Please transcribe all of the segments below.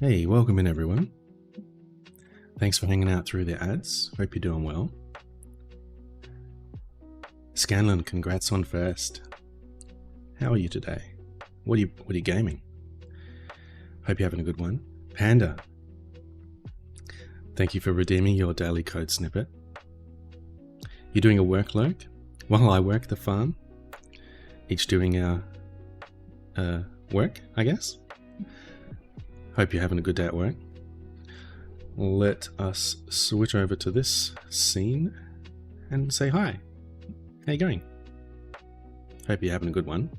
Hey, welcome in everyone. Thanks for hanging out through the ads. Hope you're doing well. Scanlan, congrats on first. How are you today? What are you gaming? Hope you're having a good one. Panda, thank you for redeeming your daily code snippet. You're doing a workload while I work the farm. Each doing our work, I guess. Hope you're having a good day at work. Let us switch over to this scene and say hi. How you going? Hope you're having a good one.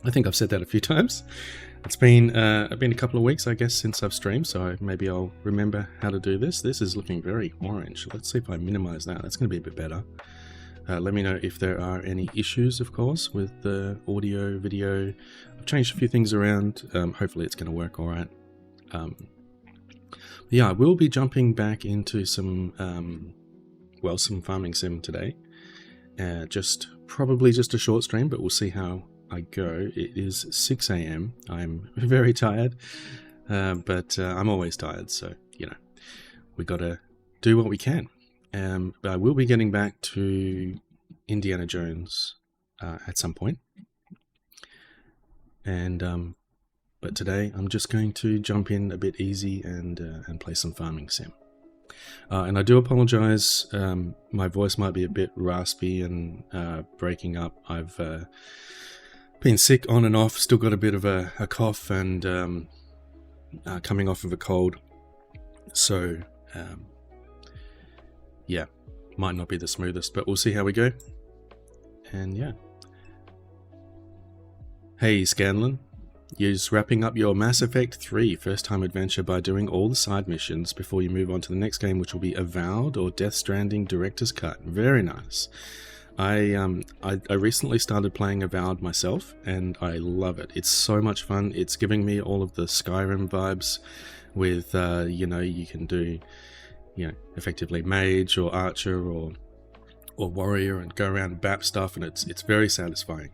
I think I've said that a few times. It's been a couple of weeks, I guess, since I've streamed, so maybe I'll remember how to do this. This is looking very orange. Let's see if I minimize that. That's going to be a bit better. Let me know if there are any issues, of course, with the audio, video. I've changed a few things around. Hopefully it's going to work all right. Yeah, I will be jumping back into some farming sim today. Probably just a short stream, but we'll see how I go. It is 6 a.m. I'm very tired, but I'm always tired, so, you know, we got to do what we can. But I will be getting back to Indiana Jones at some point. And but today I'm just going to jump in a bit easy and play some farming sim. And I do apologize, my voice might be a bit raspy and breaking up. I've been sick on and off, still got a bit of a cough and coming off of a cold. So, yeah, might not be the smoothest, but we'll see how we go. And yeah. Hey, Scanlan. You're just wrapping up your Mass Effect 3 first-time adventure by doing all the side missions before you move on to the next game, which will be Avowed or Death Stranding Director's Cut. Very nice. I recently started playing Avowed myself, and I love it. It's so much fun. It's giving me all of the Skyrim vibes with, you know, you can do, you know, effectively mage or archer or warrior and go around and bap stuff, and it's very satisfying.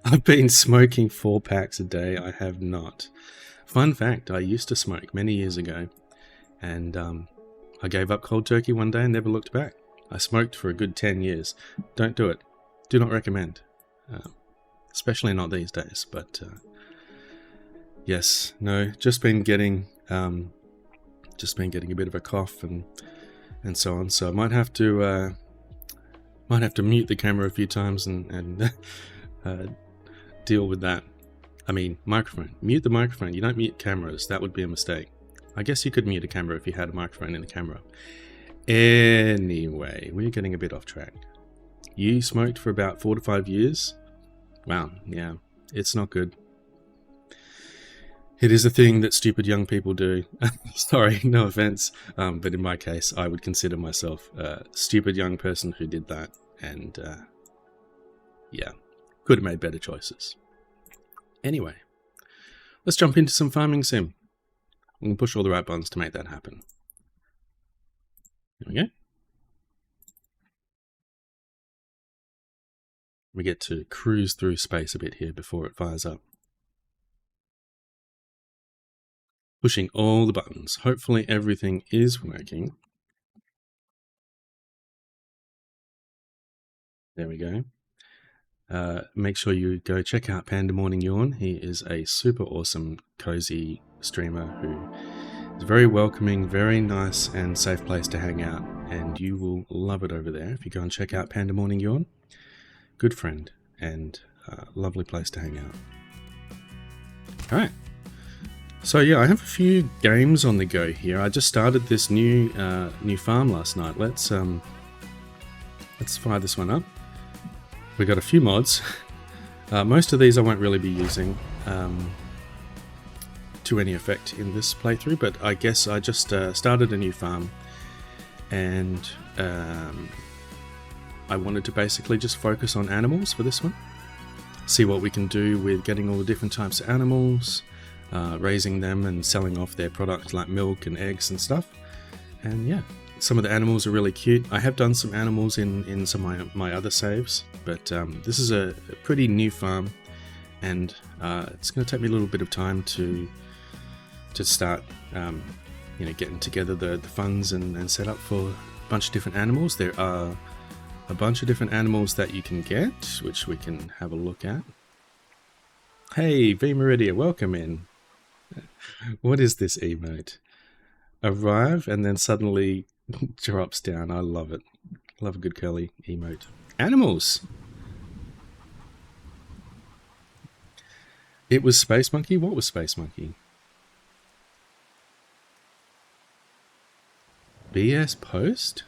I've been smoking 4 packs a day. I have not. Fun fact, I used to smoke many years ago, and I gave up cold turkey one day and never looked back. I smoked for a good 10 years. Don't do it. Do not recommend. Especially not these days, but yes, no, just been getting a bit of a cough and so on. So I might have to mute the camera a few times and deal with that. I mean, microphone. Mute the microphone. You don't mute cameras. That would be a mistake. I guess you could mute a camera if you had a microphone in the camera. Anyway, we're getting a bit off track. You smoked for about 4 to 5 years? Wow, yeah. It's not good. It is a thing that stupid young people do. Sorry, no offense. But in my case, I would consider myself a stupid young person who did that. And, yeah. Could have made better choices. Anyway, let's jump into some farming sim. We can push all the right buttons to make that happen. There we go. We get to cruise through space a bit here before it fires up. Pushing all the buttons. Hopefully everything is working. There we go. Make sure you go check out Panda Morning Yawn. He is a super awesome, cozy streamer who is very welcoming, very nice and safe place to hang out. And you will love it over there if you go and check out Panda Morning Yawn. Good friend and lovely place to hang out. Alright. So yeah, I have a few games on the go here. I just started this new farm last night. Let's fire this one up. We got a few mods. Most of these I won't really be using to any effect in this playthrough, but I guess I just started a new farm and I wanted to basically just focus on animals for this one. See what we can do with getting all the different types of animals, raising them and selling off their products like milk and eggs and stuff. And yeah. Some of the animals are really cute. I have done some animals in some of my other saves, but this is a pretty new farm, and it's going to take me a little bit of time to to start, you know, getting together the funds and set up for a bunch of different animals. There are a bunch of different animals that you can get, which we can have a look at. Hey, V Meridia, welcome in. What is this emote? Arrive and then suddenly drops down. I love it. Love a good curly emote. Animals! It was Space Monkey? What was Space Monkey? BS Post?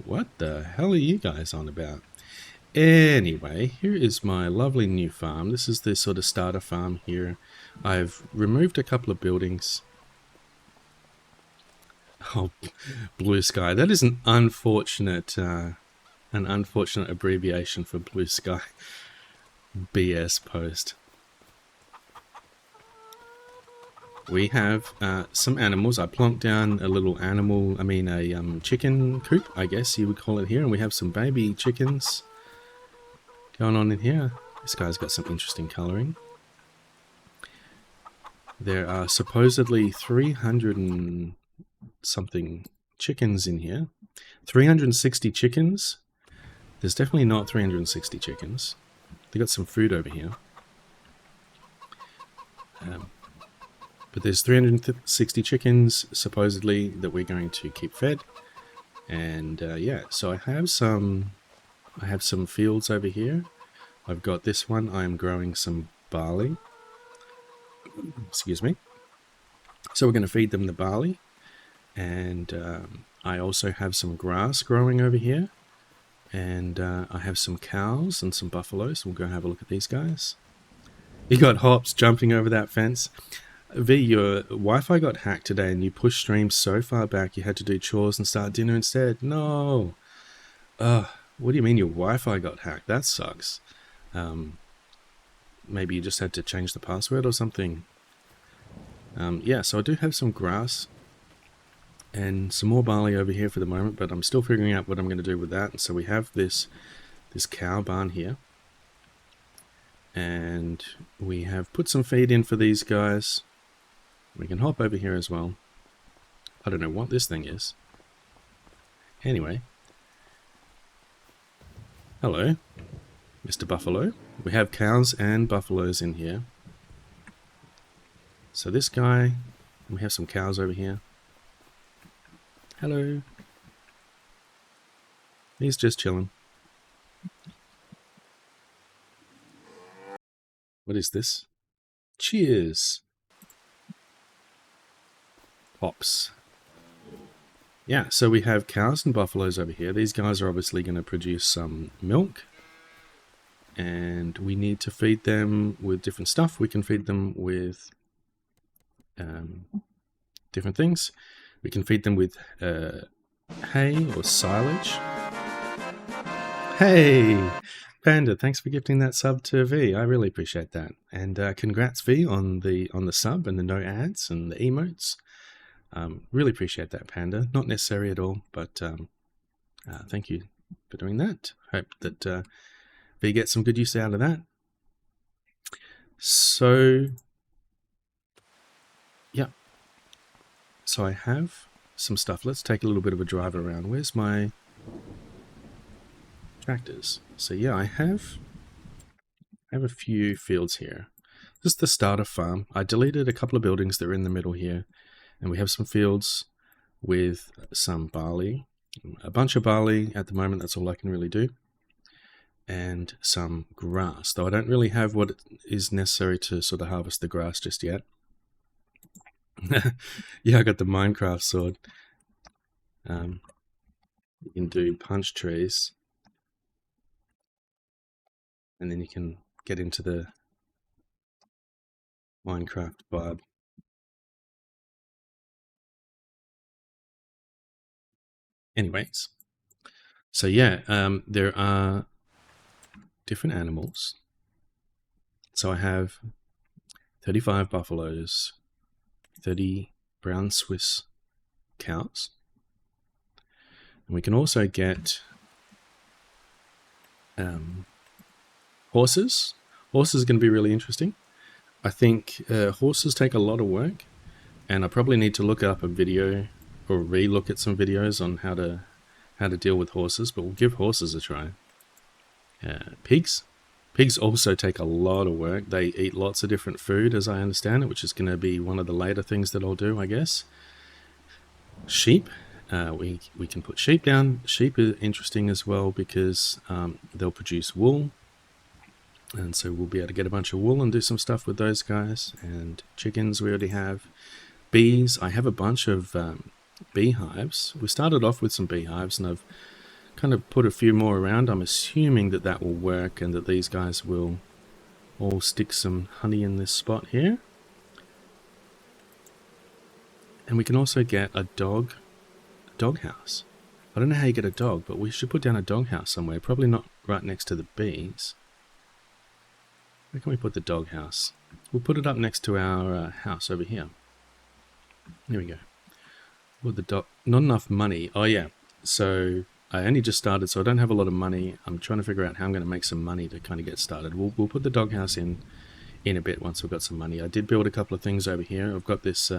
What the hell are you guys on about? Anyway, here is my lovely new farm. This is the sort of starter farm here. I've removed a couple of buildings. Oh, Blue Sky. That is an unfortunate abbreviation for Blue Sky. BS Post. We have some animals. I plonked down a little animal, a chicken coop, I guess you would call it here. And we have some baby chickens going on in here. This guy's got some interesting colouring. There are supposedly 300 and something chickens in here. 360 chickens. There's definitely not 360 chickens. They got some food over here. But there's 360 chickens, supposedly, that we're going to keep fed. And yeah, so I have some fields over here. I've got this one. I'm growing some barley. Excuse me. So we're going to feed them the barley. And I also have some grass growing over here. And I have some cows and some buffaloes. We'll go have a look at these guys. You got Hops jumping over that fence. V, your Wi-Fi got hacked today and you pushed streams so far back you had to do chores and start dinner instead. No. What do you mean your Wi-Fi got hacked? That sucks. Maybe you just had to change the password or something. Yeah, so I do have some grass and some more barley over here for the moment, but I'm still figuring out what I'm going to do with that. And so we have this cow barn here. And we have put some feed in for these guys. We can hop over here as well. I don't know what this thing is. Anyway. Hello, Mr. Buffalo. We have cows and buffaloes in here. So this guy, we have some cows over here. Hello. He's just chilling. What is this? Cheers. Hops. Yeah, so we have cows and buffaloes over here. These guys are obviously going to produce some milk. And we need to feed them with different stuff. We can feed them with different things. We can feed them with hay or silage. Hey! Panda, thanks for gifting that sub to V. I really appreciate that. And congrats V on the sub and the no ads and the emotes. Really appreciate that, Panda. Not necessary at all, but thank you for doing that. Hope that V gets some good use out of that. So, yeah. So I have some stuff. Let's take a little bit of a drive around. Where's my tractors? So yeah, I have a few fields here. This is the starter farm. I deleted a couple of buildings that are in the middle here, and we have some fields with some barley, a bunch of barley at the moment. That's all I can really do, and some grass. Though I don't really have what is necessary to sort of harvest the grass just yet. Yeah, I got the Minecraft sword. You can do punch trees. And then you can get into the Minecraft vibe. Anyways, so yeah, there are different animals. So I have 35 buffaloes, 30 brown Swiss cows. And we can also get horses. Horses are going to be really interesting. I think horses take a lot of work, And I probably need to look up a video or re-look at some videos on how to deal with horses, but we'll give horses a try. Pigs. Pigs also take a lot of work. They eat lots of different food, as I understand it, which is going to be one of the later things that I'll do, I guess. Sheep. We can put sheep down. Sheep are interesting as well because they'll produce wool. And so we'll be able to get a bunch of wool and do some stuff with those guys. And chickens we already have. Bees. I have a bunch of beehives. We started off with some beehives and I've kind of put a few more around. I'm assuming that that will work and that these guys will all stick some honey in this spot here. And we can also get a doghouse. I don't know how you get a dog, but we should put down a doghouse somewhere. Probably not right next to the bees. Where can we put the doghouse? We'll put it up next to our house over here. Here we go. With the dog, not enough money. Oh yeah. So I only just started, so I don't have a lot of money. I'm trying to figure out how I'm going to make some money to kind of get started. We'll put the doghouse in a bit once we've got some money. I did build a couple of things over here. I've got this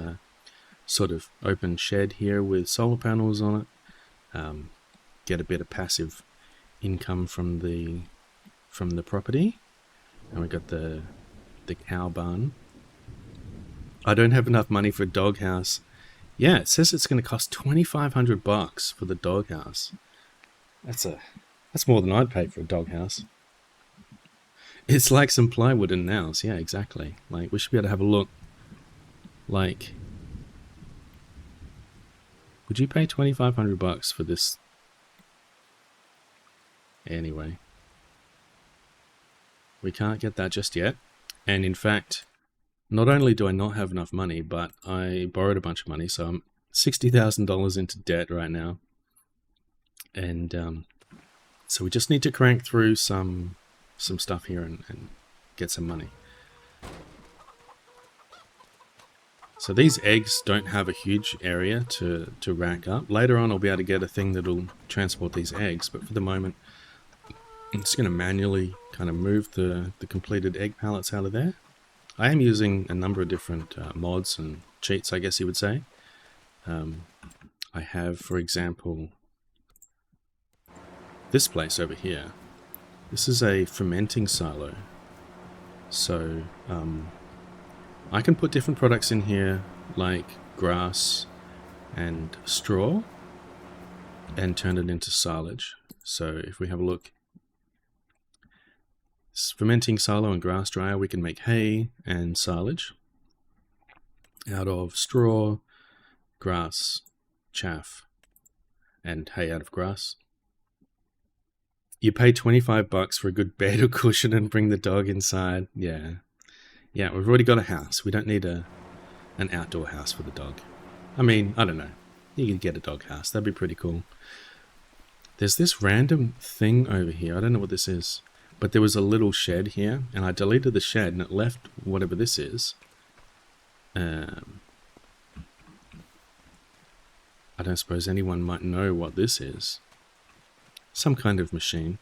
sort of open shed here with solar panels on it. Get a bit of passive income from the property. And we got the cow barn. I don't have enough money for a doghouse. Yeah, it says it's going to cost $2,500 for the doghouse. That's more than I'd pay for a doghouse. It's like some plywood and nails. Yeah, exactly. Like, we should be able to have a look. Like, would you pay $2,500 for this? Anyway, we can't get that just yet. And in fact, not only do I not have enough money, but I borrowed a bunch of money, so I'm $60,000 into debt right now. And so we just need to crank through some stuff here and get some money. So these eggs don't have a huge area to rack up. Later on I'll be able to get a thing that'll transport these eggs, but for the moment I'm just going to manually kind of move the completed egg pallets out of there. I am using a number of different mods and cheats, I guess you would say. I have, for example, this place over here. This is a fermenting silo. So I can put different products in here like grass and straw and turn it into silage. So if we have a look, this fermenting silo and grass dryer, we can make hay and silage out of straw, grass, chaff, and hay out of grass. You pay $25 for a good bed or cushion and bring the dog inside. Yeah, we've already got a house. We don't need an outdoor house for the dog. I mean, I don't know. You could get a dog house. That'd be pretty cool. There's this random thing over here. I don't know what this is. But there was a little shed here, and I deleted the shed, and it left whatever this is. I don't suppose anyone might know what this is. Some kind of machine.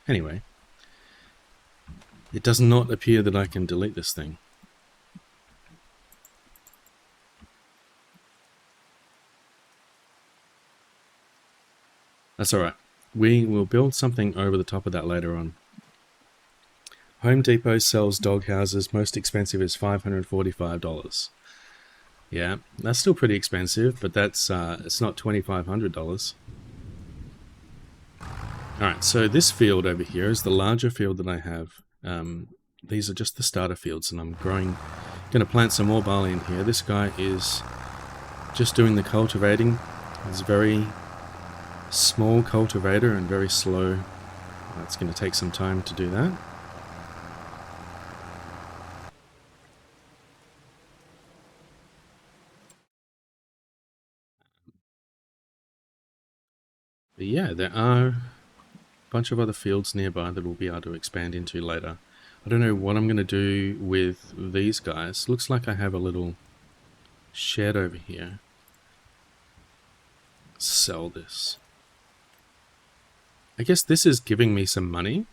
Anyway, it does not appear that I can delete this thing. That's alright. We will build something over the top of that later on. Home Depot sells dog houses. Most expensive is $545. Yeah, that's still pretty expensive, but that's it's not $2,500. Alright, so this field over here is the larger field that I have. These are just the starter fields, and I'm going to plant some more barley in here. This guy is just doing the cultivating. He's a very small cultivator and very slow. It's going to take some time to do that. But yeah, there are a bunch of other fields nearby that we'll be able to expand into later. I don't know what I'm going to do with these guys. Looks like I have a little shed over here. Sell this. I guess this is giving me some money.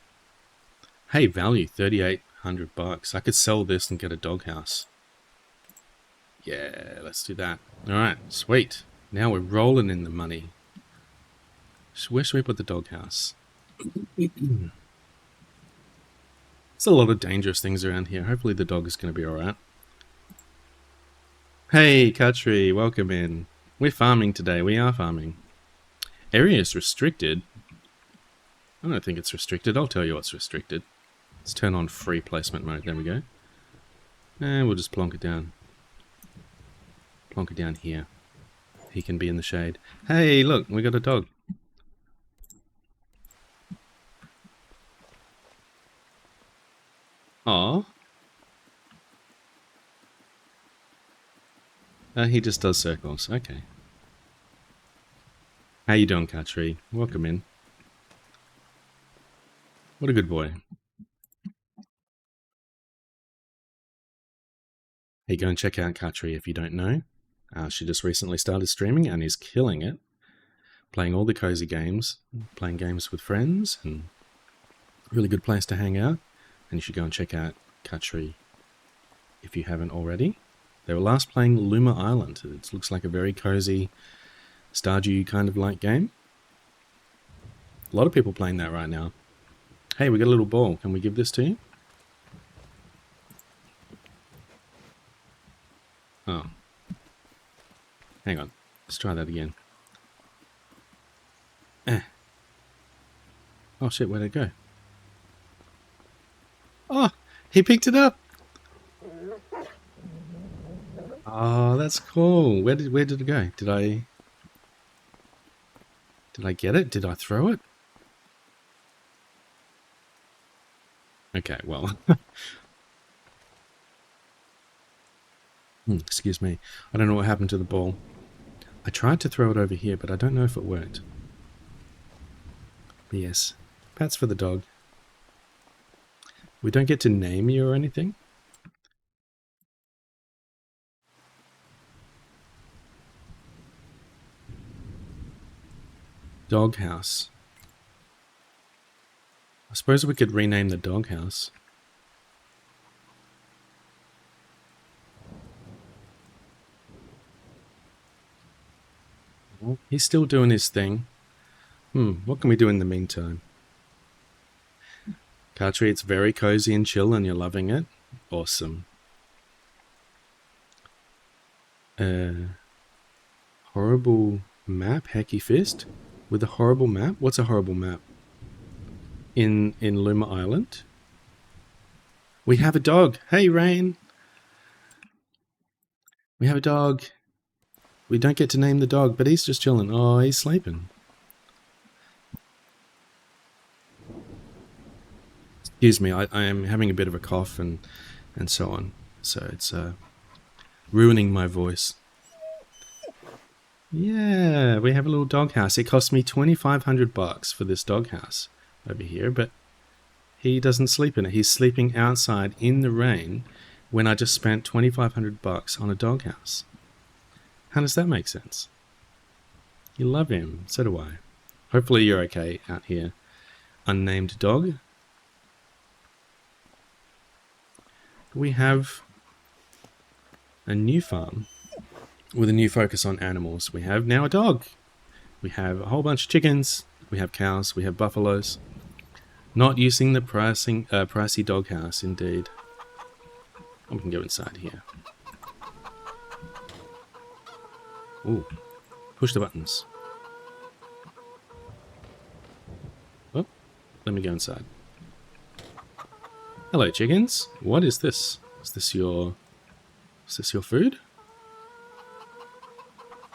Hey, value $3,800. I could sell this and get a doghouse. Yeah, let's do that. Alright, sweet. Now we're rolling in the money. Where should we put the doghouse? There's a lot of dangerous things around here. Hopefully the dog is going to be alright. Hey, Katri, welcome in. We're farming today. We are farming. Area is restricted. I don't think it's restricted. I'll tell you what's restricted. Let's turn on free placement mode. There we go. And we'll just plonk it down. Plonk it down here. He can be in the shade. Hey, look, we got a dog. Aw. He just does circles. Okay. How you doing, Katri? Welcome in. What a good boy. Hey, go and check out Katri if you don't know. She just recently started streaming and is killing it. Playing all the cozy games. Playing games with friends. And really good place to hang out. And you should go and check out Katri if you haven't already. They were last playing Luma Island. It looks like a very cozy Stardew kind of like game. A lot of people playing that right now. Hey, we got a little ball. Can we give this to you? Oh. Hang on. Let's try that again. Oh shit, where'd it go? Oh, he picked it up! Oh, that's cool. Where did it go? Did I get it? Did I throw it? Okay, well. Excuse me. I don't know what happened to the ball. I tried to throw it over here, but I don't know if it worked. But yes, pats for the dog. We don't get to name you or anything. Doghouse. I suppose we could rename the doghouse. Well, he's still doing his thing. What can we do in the meantime? Katri, it's very cozy and chill and you're loving it. Awesome. Horrible map, Hacky Fist? With a horrible map? What's a horrible map? In Luma Island? We have a dog. Hey, Rain. We have a dog. We don't get to name the dog, but he's just chilling. Oh, he's sleeping. Excuse me, I am having a bit of a cough and so on. So it's ruining my voice. Yeah, we have a little doghouse. It cost me $2,500 for this doghouse over here, but he doesn't sleep in it. He's sleeping outside in the rain when I just spent $2,500 on a doghouse. How does that make sense? You love him. So do I. Hopefully you're okay out here. Unnamed dog. We have a new farm with a new focus on animals. We have now a dog. We have a whole bunch of chickens. We have cows. We have buffaloes. Not using the pricey doghouse, indeed. We can go inside here. Ooh, push the buttons. Oh, let me go inside. Hello, chickens. What is this? Is this your food?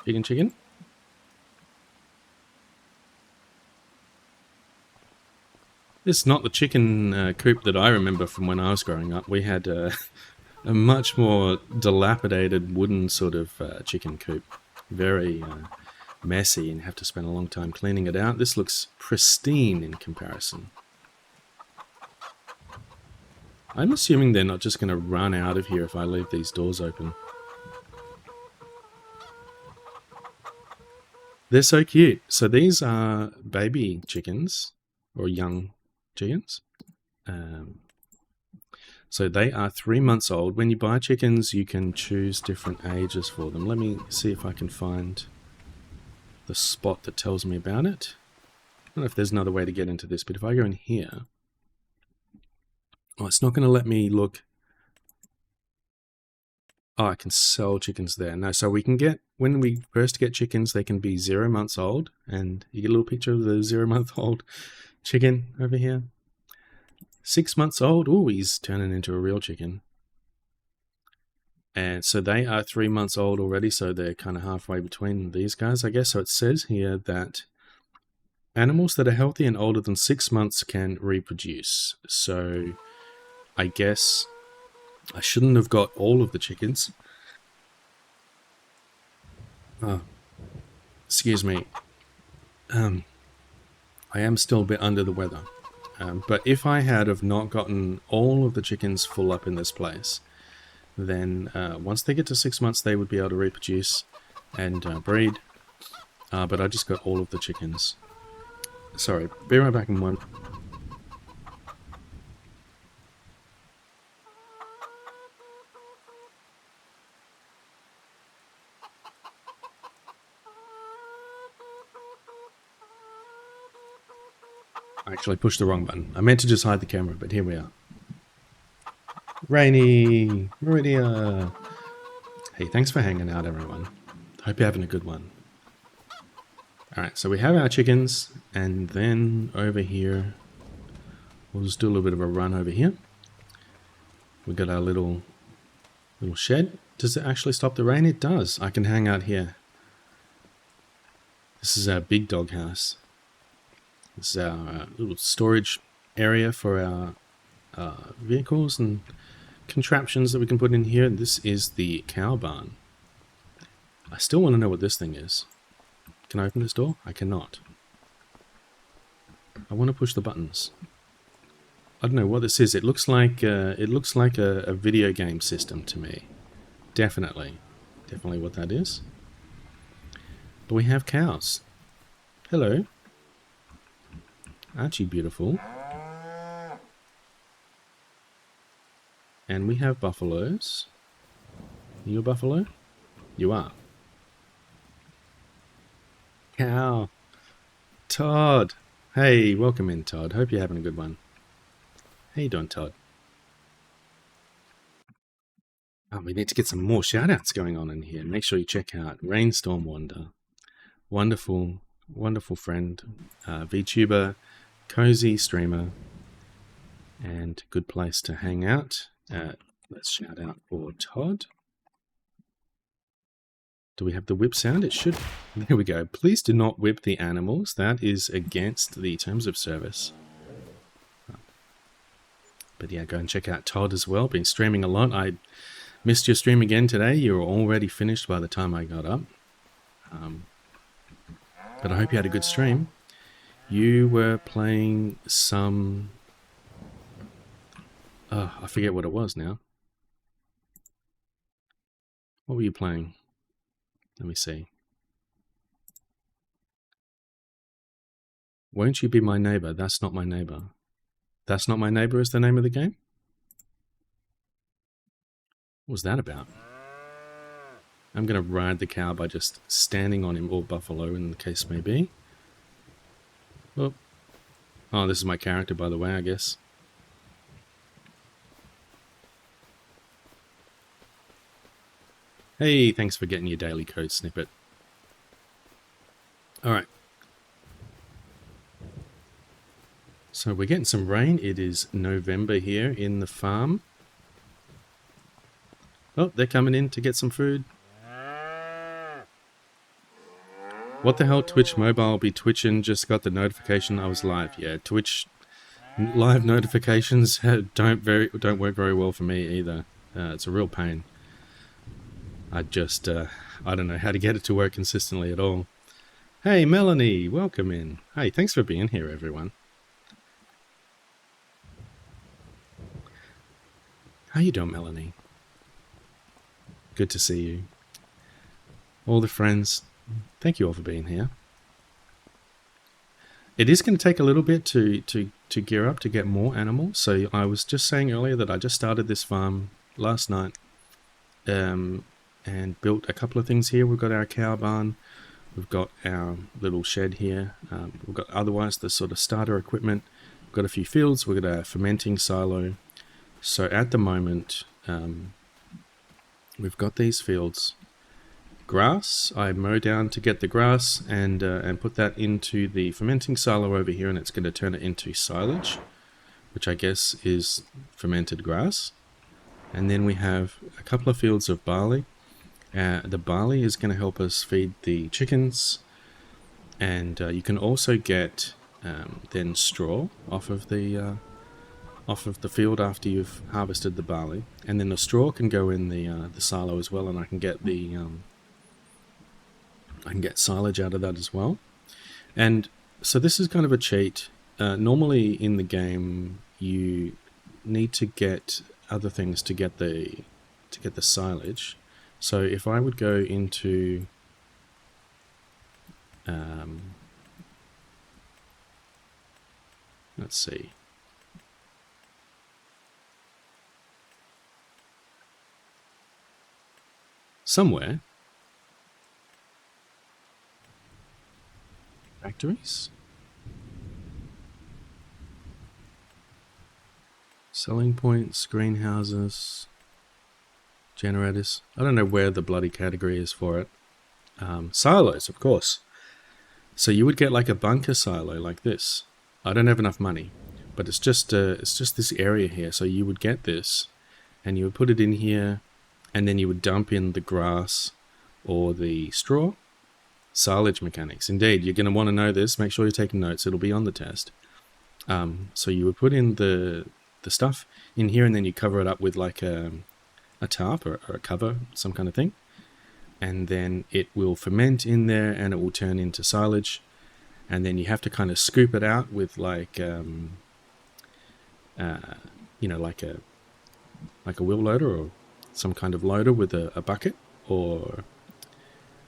Chicken? This is not the chicken coop that I remember from when I was growing up. We had a much more dilapidated wooden sort of chicken coop. Very messy and have to spend a long time cleaning it out. This looks pristine in comparison. I'm assuming they're not just going to run out of here if I leave these doors open. They're so cute. So these are baby chickens, or young chickens. So they are 3 months old. When you buy chickens, you can choose different ages for them. Let me see if I can find the spot that tells me about it. I don't know if there's another way to get into this, but if I go in here... Oh, it's not going to let me look... Oh, I can sell chickens there. No, so we can get... When we first get chickens, they can be 0 months old. And you get a little picture of the 0-month-old chicken over here. 6 months old. Oh, he's turning into a real chicken. And so they are 3 months old already, so they're kind of halfway between these guys, I guess. So it says here that animals that are healthy and older than 6 months can reproduce. So I guess I shouldn't have got all of the chickens. Oh, excuse me. I am still a bit under the weather. But if I had have not gotten all of the chickens full up in this place, then once they get to 6 months, they would be able to reproduce and breed. But I just got all of the chickens. Sorry, be right back in one. I actually pushed the wrong button. I meant to just hide the camera, but here we are. Rainy, Meridia. Hey, thanks for hanging out, everyone. Hope you're having a good one. Alright, so we have our chickens, and then over here, we'll just do a little bit of a run over here. We've got our little shed. Does it actually stop the rain? It does. I can hang out here. This is our big dog house. This is our little storage area for our vehicles and contraptions that we can put in here. This is the cow barn. I still want to know what this thing is. Can I open this door? I cannot. I want to push the buttons. I don't know what this is. It looks like a video game system to me. Definitely what that is. But we have cows. Hello. Aren't you beautiful? And we have buffaloes. Are you a buffalo? You are. Cow. Todd. Hey, welcome in, Todd. Hope you're having a good one. How you doing, Todd? Oh, we need to get some more shout-outs going on in here. Make sure you check out Rainstorm Wander. Wonderful, wonderful friend. VTuber, cozy streamer, and good place to hang out. Let's shout out for Todd. Do we have the whip sound? It should. There we go. Please do not whip the animals. That is against the terms of service. But yeah, go and check out Todd as well. Been streaming a lot. I missed your stream again today. You were already finished by the time I got up. But I hope you had a good stream. You were playing some... Oh, I forget what it was now. What were you playing? Let me see. Won't you be my neighbor? That's not my neighbor. That's not my neighbor is the name of the game? What was that about? I'm going to ride the cow by just standing on him, or buffalo in the case may be. Oh, this is my character, by the way, I guess. Hey, thanks for getting your daily code snippet. Alright. So we're getting some rain. It is November here in the farm. Oh, they're coming in to get some food. What the hell, Twitch Mobile be twitching? Just got the notification I was live. Yeah, Twitch live notifications don't work very well for me either. It's a real pain. I don't know how to get it to work consistently at all. Hey, Melanie, welcome in. Hey, thanks for being here, everyone. How you doing, Melanie? Good to see you. All the friends, thank you all for being here. It is going to take a little bit to gear up to get more animals. So I was just saying earlier that I just started this farm last night, and built a couple of things here. We've got our cow barn, we've got our little shed here, we've got otherwise the sort of starter equipment, we've got a few fields, we've got a fermenting silo. So at the moment, we've got these fields. Grass, I mow down to get the grass and put that into the fermenting silo over here, and it's going to turn it into silage, which I guess is fermented grass. And then we have a couple of fields of barley. The barley is going to help us feed the chickens, and you can also get then straw off of the field after you've harvested the barley, and then the straw can go in the silo as well, and I can get silage out of that as well. And so this is kind of a cheat. Normally in the game you need to get other things to get the silage. So if I would go into let's see, somewhere, factories, selling points, greenhouses, generators. I don't know where the bloody category is for it. Silos, of course. So you would get like a bunker silo like this. I don't have enough money, but it's just this area here. So you would get this, and you would put it in here, and then you would dump in the grass or the straw. Silage mechanics. Indeed, you're going to want to know this. Make sure you're taking notes. It'll be on the test. So you would put in the stuff in here, and then you cover it up with like a tarp or a cover, some kind of thing. And then it will ferment in there, and it will turn into silage. And then you have to kind of scoop it out with like, you know, like a wheel loader or some kind of loader with a bucket, or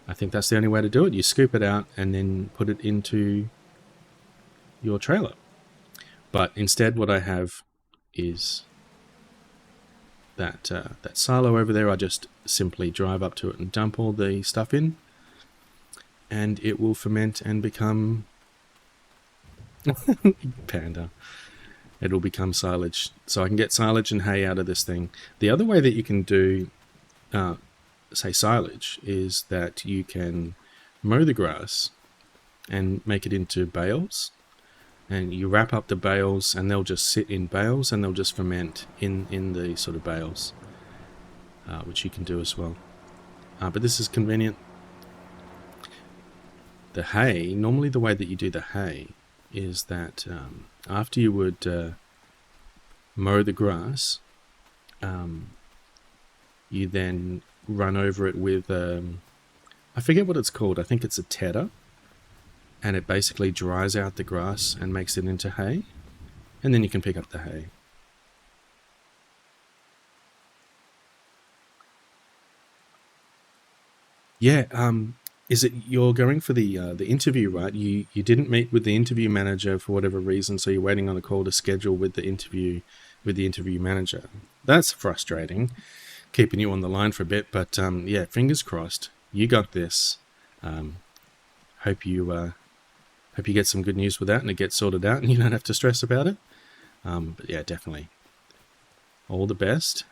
I think that's the only way to do it. You scoop it out and then put it into your trailer. But instead what I have is that silo over there. I just simply drive up to it and dump all the stuff in, and it will ferment and become panda. It'll become silage. So I can get silage and hay out of this thing. The other way that you can do say silage is that you can mow the grass and make it into bales, and you wrap up the bales, and they'll just sit in bales, and they'll just ferment in the sort of bales, which you can do as well. But this is convenient. The hay, normally the way that you do the hay is that after you would mow the grass, you then run over it with, I forget what it's called, I think it's a tedder, and it basically dries out the grass and makes it into hay, and then you can pick up the hay. Yeah, is it you're going for the interview, right? You didn't meet with the interview manager for whatever reason, so you're waiting on a call to schedule with the interview manager. That's frustrating, keeping you on the line for a bit, but yeah, fingers crossed. You got this. Hope you get some good news with that and it gets sorted out and you don't have to stress about it. But yeah, definitely. All the best.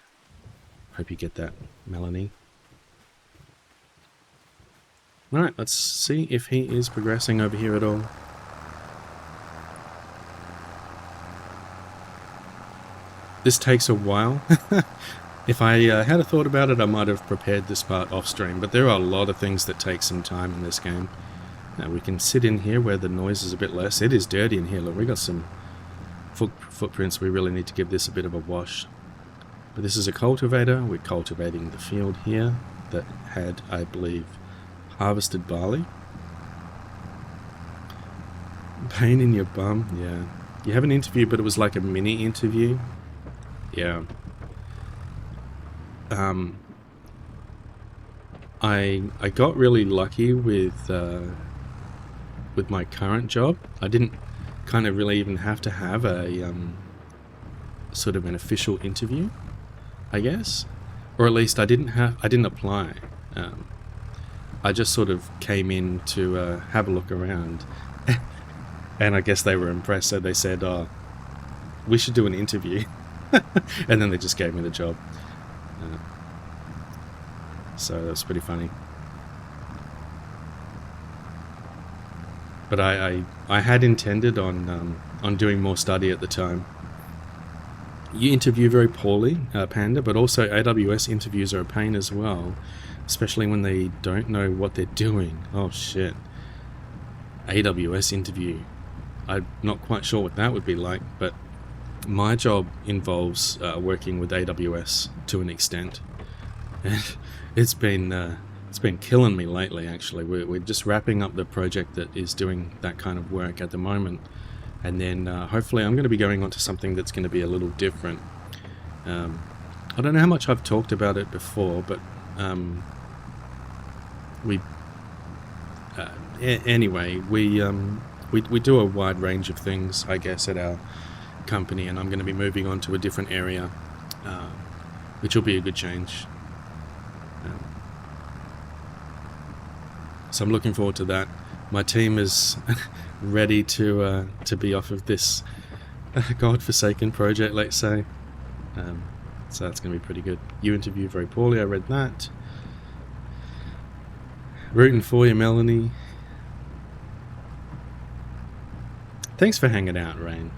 Hope you get that, Melanie. Alright, let's see if he is progressing over here at all. This takes a while. If I had a thought about it, I might have prepared this part off stream, but there are a lot of things that take some time in this game. Now we can sit in here where the noise is a bit less. It is dirty in here. Look, we got some footprints. We really need to give this a bit of a wash. But this is a cultivator. We're cultivating the field here that had, I believe, harvested barley. Pain in your bum. Yeah. You have an interview, but it was like a mini interview. Yeah. I got really lucky with with my current job, I didn't kind of really even have to have a sort of an official interview, I guess, or at least I didn't apply. I just sort of came in to have a look around, and I guess they were impressed, so they said, "Oh, we should do an interview," and then they just gave me the job. So that's pretty funny. But I had intended on doing more study at the time. You interview very poorly, Panda, but also AWS interviews are a pain as well, especially when they don't know what they're doing. Oh shit. AWS interview. I'm not quite sure what that would be like, but my job involves working with AWS to an extent. And it's been killing me lately, actually. We're just wrapping up the project that is doing that kind of work at the moment. And then hopefully I'm going to be going on to something that's going to be a little different. I don't know how much I've talked about it before, but anyway, we do a wide range of things, I guess, at our company, and I'm going to be moving on to a different area, which will be a good change. So I'm looking forward to that. My team is ready to be off of this godforsaken project, let's say. So that's going to be pretty good. You interview very poorly, I read that. Rooting for you, Melanie. Thanks for hanging out, Rain.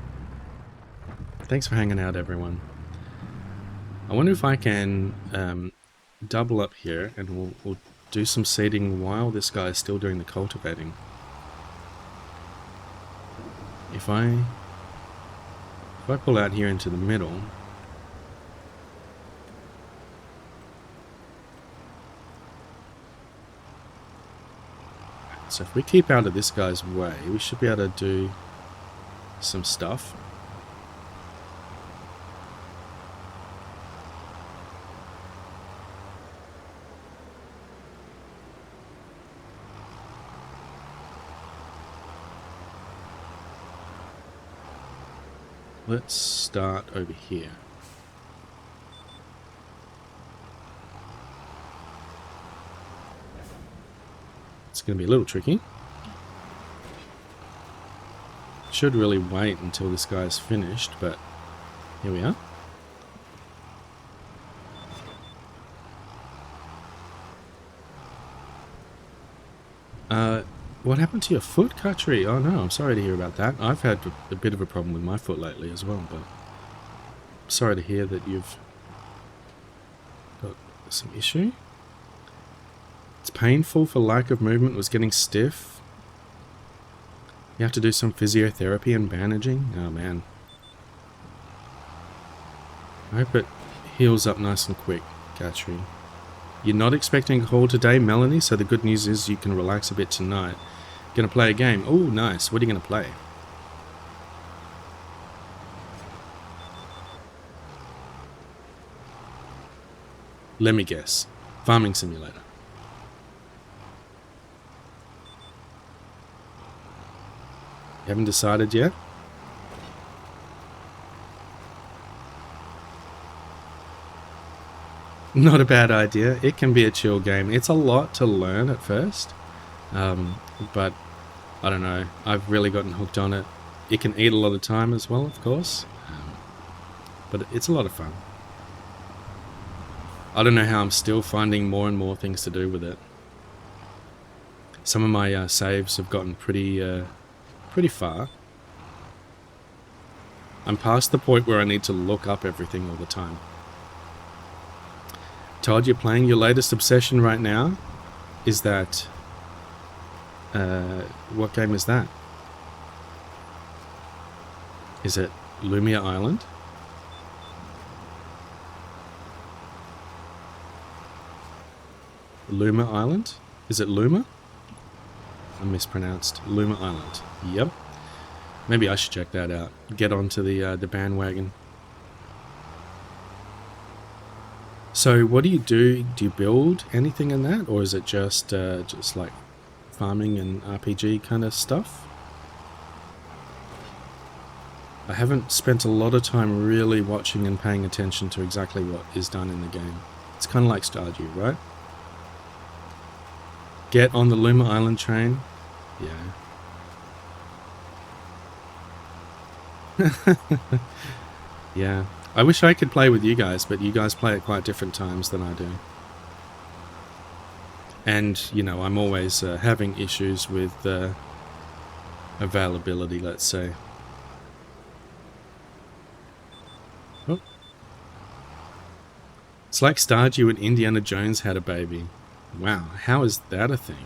Thanks for hanging out, everyone. I wonder if I can double up here, and we'll do some seeding while this guy is still doing the cultivating. If I pull out here into the middle, so if we keep out of this guy's way, we should be able to do some stuff. Let's start over here. It's going to be a little tricky. Should really wait until this guy's finished, but here we are. What happened to your foot, Katri? Oh no, I'm sorry to hear about that. I've had a bit of a problem with my foot lately as well, but I'm sorry to hear that you've got some issue. It's painful for lack of movement, was getting stiff. You have to do some physiotherapy and bandaging. Oh man. I hope it heals up nice and quick, Katri. You're not expecting a call today, Melanie, so the good news is you can relax a bit tonight. Gonna play a game. Oh, nice. What are you gonna play? Let me guess. Farming Simulator. You haven't decided yet? Not a bad idea. It can be a chill game. It's a lot to learn at first. But I don't know. I've really gotten hooked on it. It can eat a lot of time as well, of course. But it's a lot of fun. I don't know how I'm still finding more and more things to do with it. Some of my saves have gotten pretty far. I'm past the point where I need to look up everything all the time. Todd, you're playing your latest obsession right now? Is that... what game is that? Is it Lumia Island? Luma Island? Is it Luma? I mispronounced. Luma Island. Yep. Maybe I should check that out. Get onto the bandwagon. So what do you do? Do you build anything in that? Or is it just like farming and RPG kind of stuff. I haven't spent a lot of time really watching and paying attention to exactly what is done in the game. It's kind of like Stardew, right? Get on the Luma Island train. Yeah. Yeah. I wish I could play with you guys, but you guys play at quite different times than I do. And, you know, I'm always having issues with availability, let's say. Oh. It's like Stardew and Indiana Jones had a baby. Wow, how is that a thing?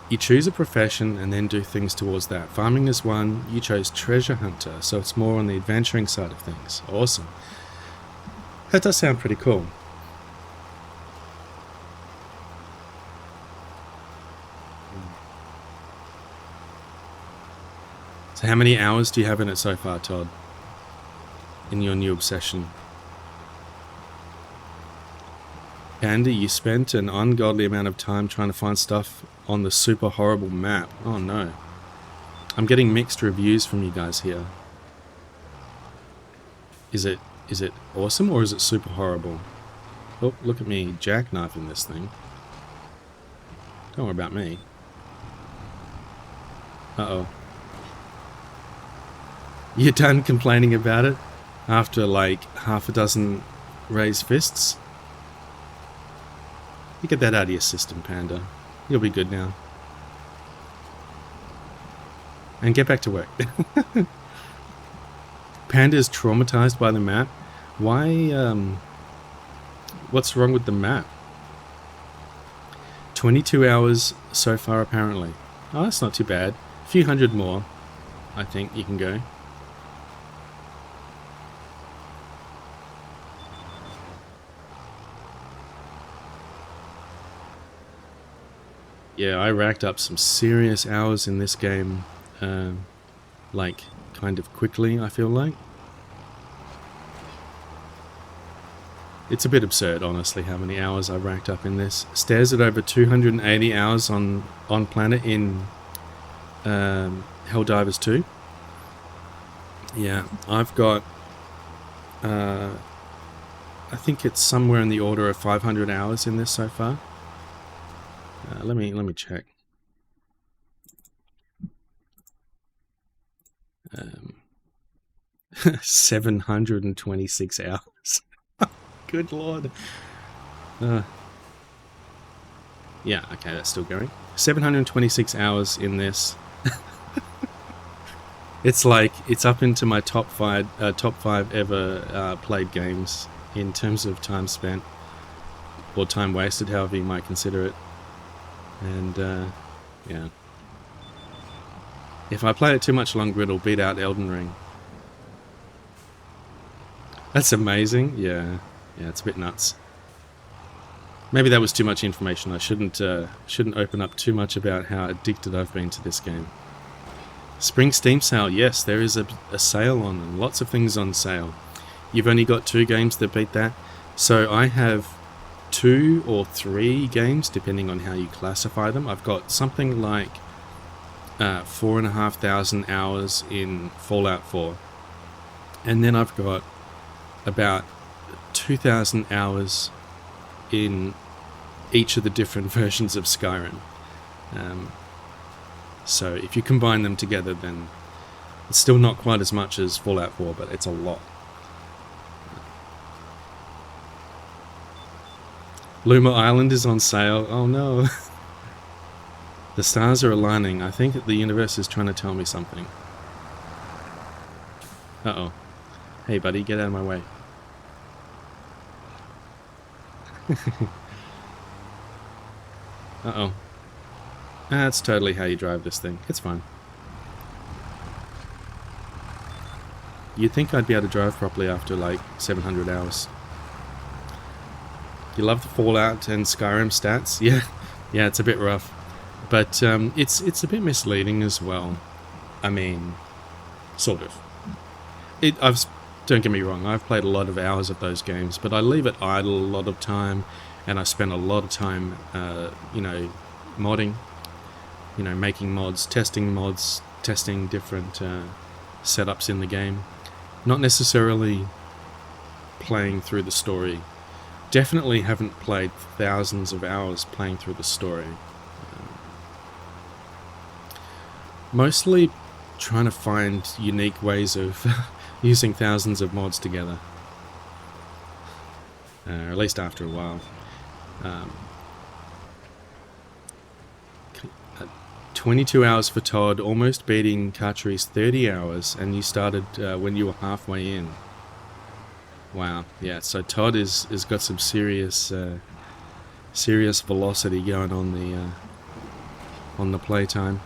You choose a profession and then do things towards that. Farming is one. You chose treasure hunter, so it's more on the adventuring side of things. Awesome. That does sound pretty cool. So how many hours do you have in it so far, Todd? In your new obsession? Andy, you spent an ungodly amount of time trying to find stuff on the super horrible map. Oh no. I'm getting mixed reviews from you guys here. Is it awesome or is it super horrible? Oh, look at me jackknifing this thing. Don't worry about me. Uh-oh. You're done complaining about it after like half a dozen raised fists? You get that out of your system, Panda. You'll be good now. And get back to work. Panda's traumatized by the map. Why, what's wrong with the map? 22 hours so far, apparently. Oh, that's not too bad. A few hundred more, I think you can go. Yeah, I racked up some serious hours in this game, like, kind of quickly, I feel like. It's a bit absurd, honestly, how many hours I've racked up in this. Stares at over 280 hours on Planet in Helldivers 2. Yeah, I've got, I think it's somewhere in the order of 500 hours in this so far. Let me check. 726 hours. Good lord. Yeah, okay, that's still going. 726 hours in this. It's like it's up into my top five ever played games in terms of time spent or time wasted, however you might consider it. And yeah, if I play it too much longer, it'll beat out Elden Ring. That's amazing. Yeah, it's a bit nuts. Maybe that was too much information. I shouldn't open up too much about how addicted I've been to this game. Spring Steam sale. Yes, there is a sale on them. Lots of things on sale. You've only got 2 games that beat that. So I have 2 or 3 games, depending on how you classify them. I've got something like 4,500 hours in Fallout 4. And then I've got about 2,000 hours in each of the different versions of Skyrim. So if you combine them together, then it's still not quite as much as Fallout 4, but it's a lot. Luma Island is on sale. Oh no. The stars are aligning. I think that the universe is trying to tell me something. Uh-oh. Hey buddy, get out of my way. Uh-oh. That's totally how you drive this thing. It's fine. You'd think I'd be able to drive properly after like 700 hours. You love the Fallout and Skyrim stats? Yeah, it's a bit rough. But it's a bit misleading as well. I mean, sort of. Don't get me wrong, I've played a lot of hours of those games, but I leave it idle a lot of time, and I spent a lot of time, modding, making mods, testing different setups in the game. Not necessarily playing through the story. Definitely haven't played thousands of hours playing through the story. Mostly trying to find unique ways of using thousands of mods together. Or at least after a while. 22 hours for Todd, almost beating Cartri's 30 hours, and you started when you were halfway in. Wow, yeah, so Todd is got some serious velocity going on the playtime.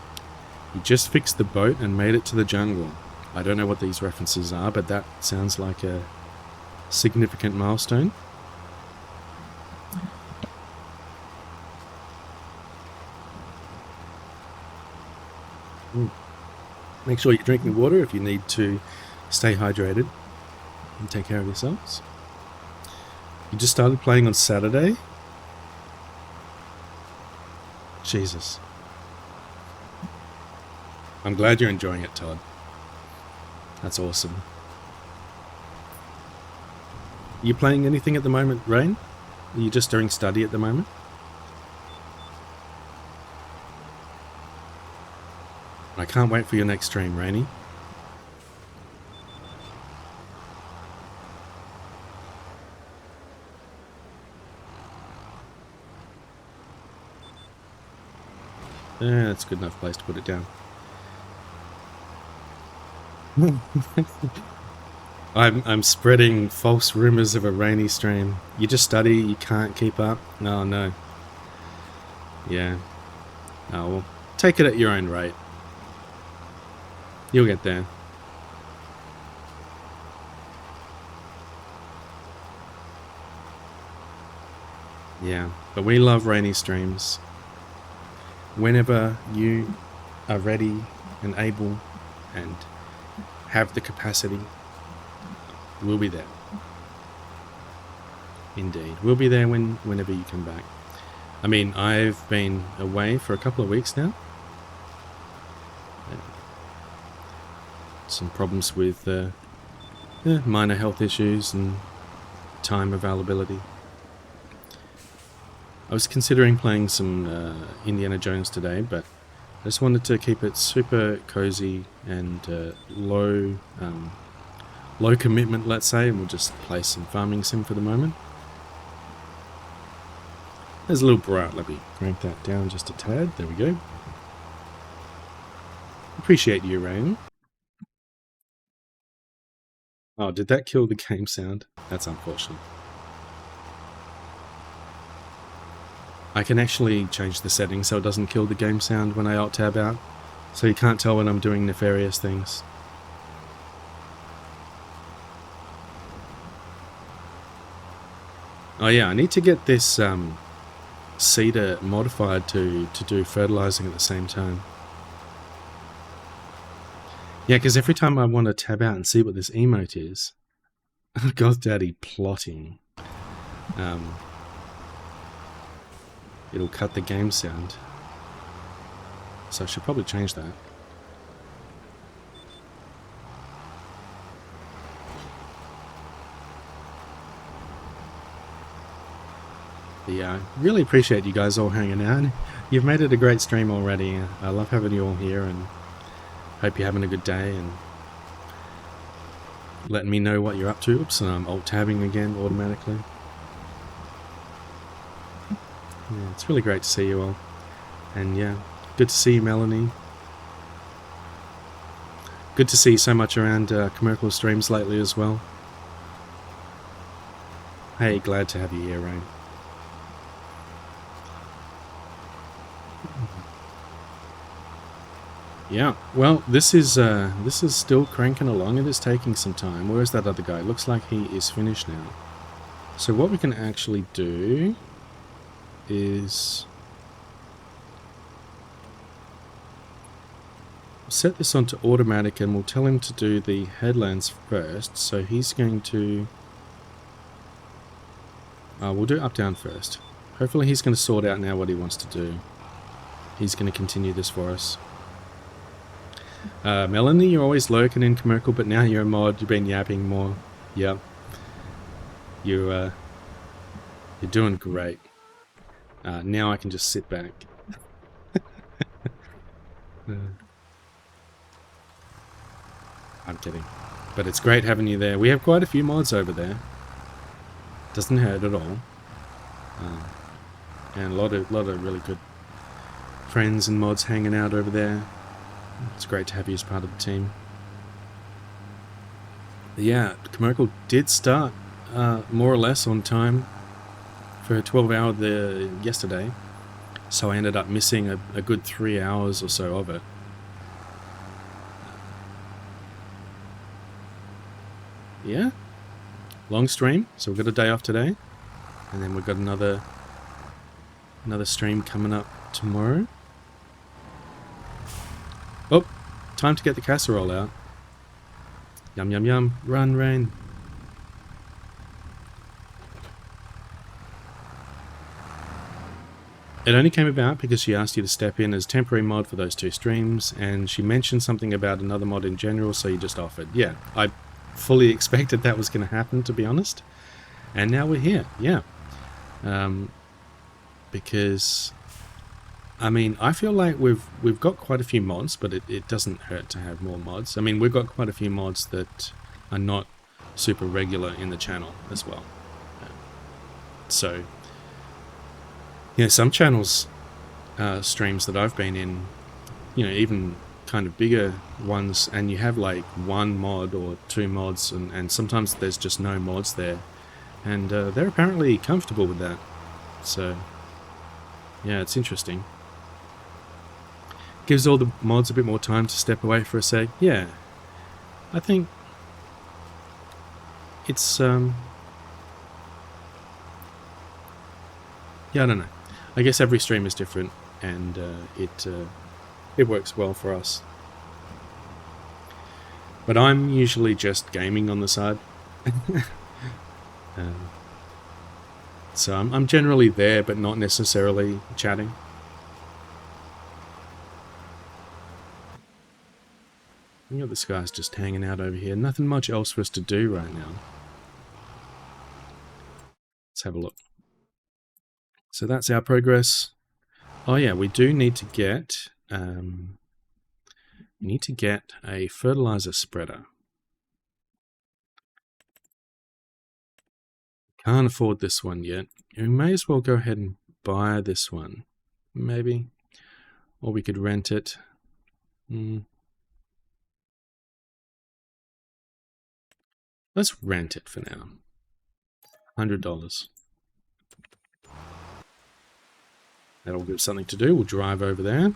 He just fixed the boat and made it to the jungle. I don't know what these references are, but that sounds like a significant milestone. Make sure you're drinking water if you need to stay hydrated and take care of yourselves. You just started playing on Saturday? Jesus. I'm glad you're enjoying it, Todd. That's awesome. Are you playing anything at the moment, Rain? Are you just doing study at the moment? I can't wait for your next stream, Rainy. Yeah, that's a good enough place to put it down. I'm spreading false rumors of a Rainy stream. You just study, you can't keep up? Oh, no. Yeah. Oh, well, take it at your own rate. You'll get there. Yeah, but we love Rainy streams. Whenever you are ready and able and have the capacity, we'll be there. Indeed. We'll be there whenever you come back. I mean, I've been away for a couple of weeks now. Some problems with minor health issues and time availability. I was considering playing some Indiana Jones today, but I just wanted to keep it super cozy and low commitment, let's say, and we'll just play some farming sim for the moment. There's a little bright. Let me crank that down just a tad. There we go. Appreciate you, Rain. Oh, did that kill the game sound? That's unfortunate. I can actually change the settings so it doesn't kill the game sound when I alt-tab out, so you can't tell when I'm doing nefarious things. Oh yeah, I need to get this seeder modified to do fertilizing at the same time. Yeah, because every time I want to tab out and see what this emote is, Goth Daddy plotting, it'll cut the game sound. So I should probably change that. Yeah, really appreciate you guys all hanging out. You've made it a great stream already. I love having you all here and hope you're having a good day and letting me know what you're up to. Oops, and I'm alt-tabbing again automatically. Yeah, it's really great to see you all. And yeah, good to see you, Melanie. Good to see so much around Commercial streams lately as well. Hey, glad to have you here, Rain. Yeah, well, this is still cranking along. It is taking some time. Where's that other guy? Looks like he is finished now. So what we can actually do is set this onto automatic, and we'll tell him to do the headlands first. So he's going to we'll do up down first. hopefully he's going to sort out now what he wants to do. He's going to continue this for us. Melanie, you're always lurking in Commercial, but now you're a mod. You've been yapping more. Yep. You're doing great. Now I can just sit back. I'm kidding. But it's great having you there. We have quite a few mods over there. Doesn't hurt at all. And a lot of really good friends and mods hanging out over there. It's great to have you as part of the team. But yeah, Commercial did start more or less on time for a 12-hour yesterday. So I ended up missing a good 3 hours or so of it. Yeah, long stream. So we've got a day off today, and then we've got another stream coming up tomorrow. Oh, time to get the casserole out. Yum yum yum. Run, Rain. It only came about because she asked you to step in as temporary mod for those 2 streams, and she mentioned something about another mod in general, so you just offered. Yeah, I fully expected that was going to happen, to be honest. And now we're here, yeah. Because, I mean, I feel like we've got quite a few mods, but it doesn't hurt to have more mods. I mean, we've got quite a few mods that are not super regular in the channel as well. So, yeah, some channels, streams that I've been in, you know, even kind of bigger ones, and you have like 1 mod or 2 mods, and sometimes there's just no mods there, and they're apparently comfortable with that. So yeah, it's interesting. Gives all the mods a bit more time to step away for a sec. Yeah, I think it's yeah, I don't know. I guess every stream is different, and it works well for us. But I'm usually just gaming on the side. So I'm generally there, but not necessarily chatting. You know, this guy's just hanging out over here. Nothing much else for us to do right now. Let's have a look. So that's our progress. Oh yeah, we do need to get a fertilizer spreader. Can't afford this one yet. We may as well go ahead and buy this one, maybe, or we could rent it. Let's rent it for now. $100. That'll give us something to do. We'll drive over there.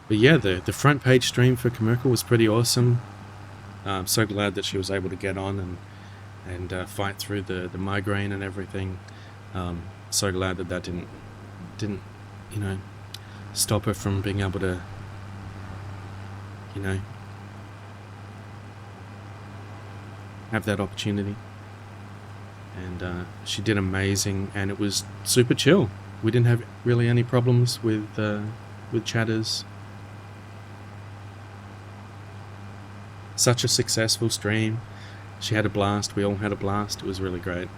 But yeah, the front page stream for Commercial was pretty awesome. I'm so glad that she was able to get on and fight through the migraine and everything. So glad that didn't you know, stop her from being able to, you know, have that opportunity. And she did amazing, and it was super chill. We didn't have really any problems with chatters. Such a successful stream. She had a blast. We all had a blast. It was really great.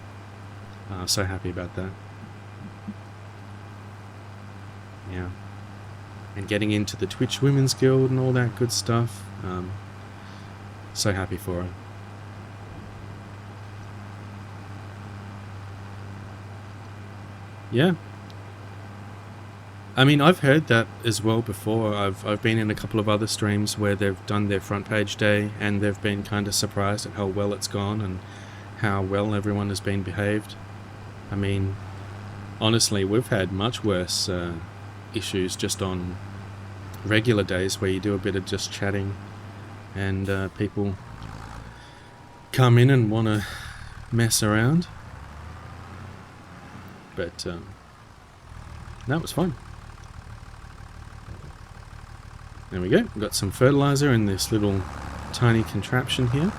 So happy about that. Yeah. And getting into the Twitch Women's Guild and all that good stuff. So happy for her. Yeah. I mean, I've heard that as well before. I've been in a couple of other streams where they've done their front page day, and they've been kind of surprised at how well it's gone and how well everyone has been behaved. I mean, honestly, we've had much worse issues just on regular days where you do a bit of just chatting, and people come in and want to mess around. But that was fun. There we go. We've got some fertilizer in this little tiny contraption here.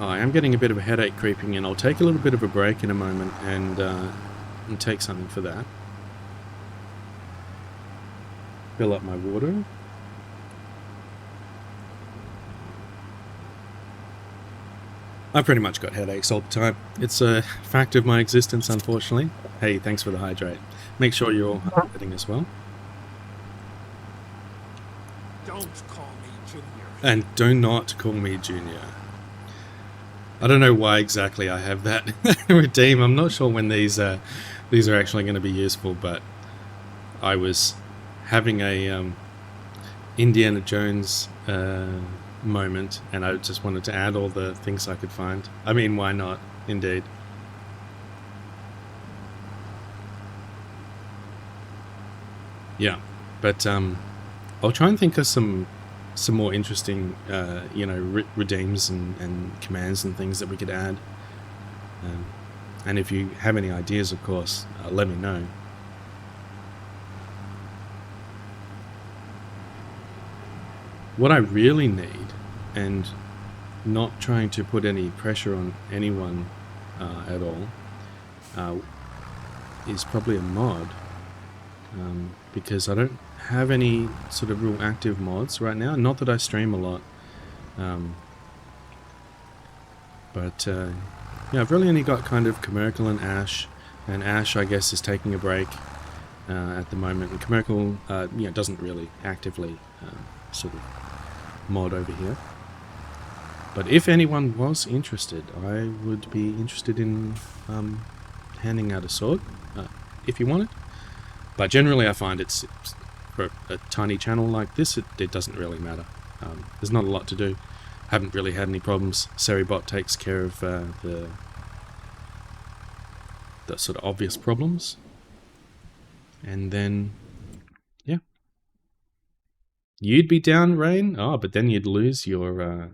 Oh, I am getting a bit of a headache creeping in. I'll take a little bit of a break in a moment and take something for that. Fill up my water. I've pretty much got headaches all the time. It's a fact of my existence, unfortunately. Hey, thanks for the hydrate. Make sure you're all hydrating as well. Don't call me Junior. And do not call me Junior. I don't know why exactly I have that redeem. I'm not sure when these are actually going to be useful, but I was having a Indiana Jones moment, and I just wanted to add all the things I could find. I mean, why not? Indeed. Yeah, but I'll try and think of some more interesting, redeems and commands and things that we could add. And if you have any ideas, of course, let me know. What I really need, and not trying to put any pressure on anyone at all, is probably a mod. Because I don't have any sort of real active mods right now. Not that I stream a lot. Yeah, I've really only got kind of Commercial and Ash. And Ash, I guess, is taking a break at the moment. And Commercial, doesn't really actively sort of mod over here. But if anyone was interested, I would be interested in handing out a sword, if you want it. But generally I find it's for a tiny channel like this, it doesn't really matter. There's not a lot to do. Haven't really had any problems. Seribot takes care of the sort of obvious problems. And then, yeah. You'd be down, Rain? Oh, but then you'd lose your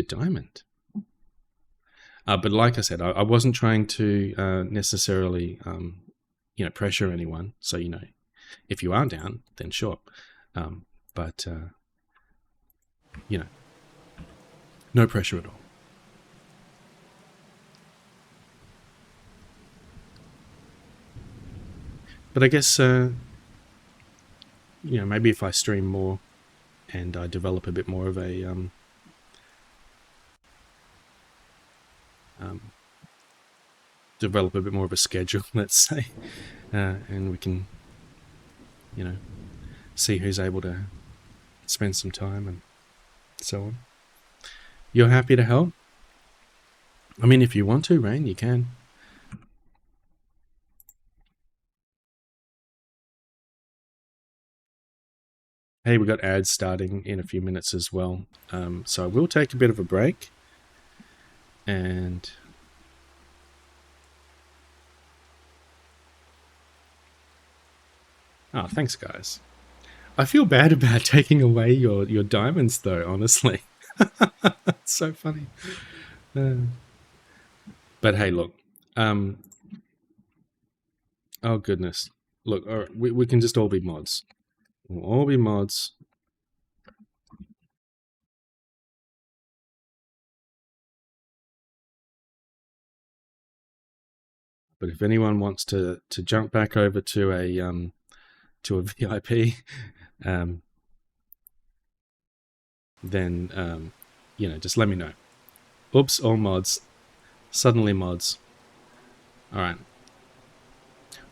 diamond. But like I said, I wasn't trying to necessarily pressure anyone. So, if you are down, then sure. But no pressure at all. But I guess, maybe if I stream more and I develop a bit more of a schedule, let's say, and we can, see who's able to spend some time and so on. You're happy to help? I mean, if you want to, Rain, you can. Hey, we got ads starting in a few minutes as well. So I will take a bit of a break. And oh, thanks, guys. I feel bad about taking away your diamonds, though, honestly. It's so funny. But hey, look. Oh, goodness. Look, all right, we can just all be mods. We'll all be mods. But if anyone wants to jump back over to a VIP, then just let me know. Oops, all mods. Suddenly mods. All right.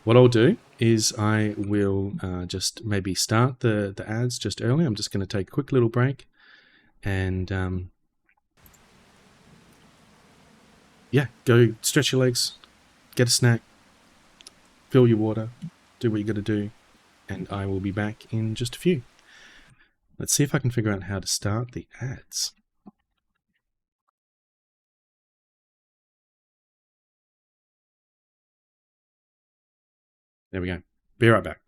What I'll do is I will just maybe start the ads just early. I'm just going to take a quick little break, and yeah, go stretch your legs, get a snack, fill your water, do what you got to do, and I will be back in just a few. Let's see if I can figure out how to start the ads. There we go. Be right back.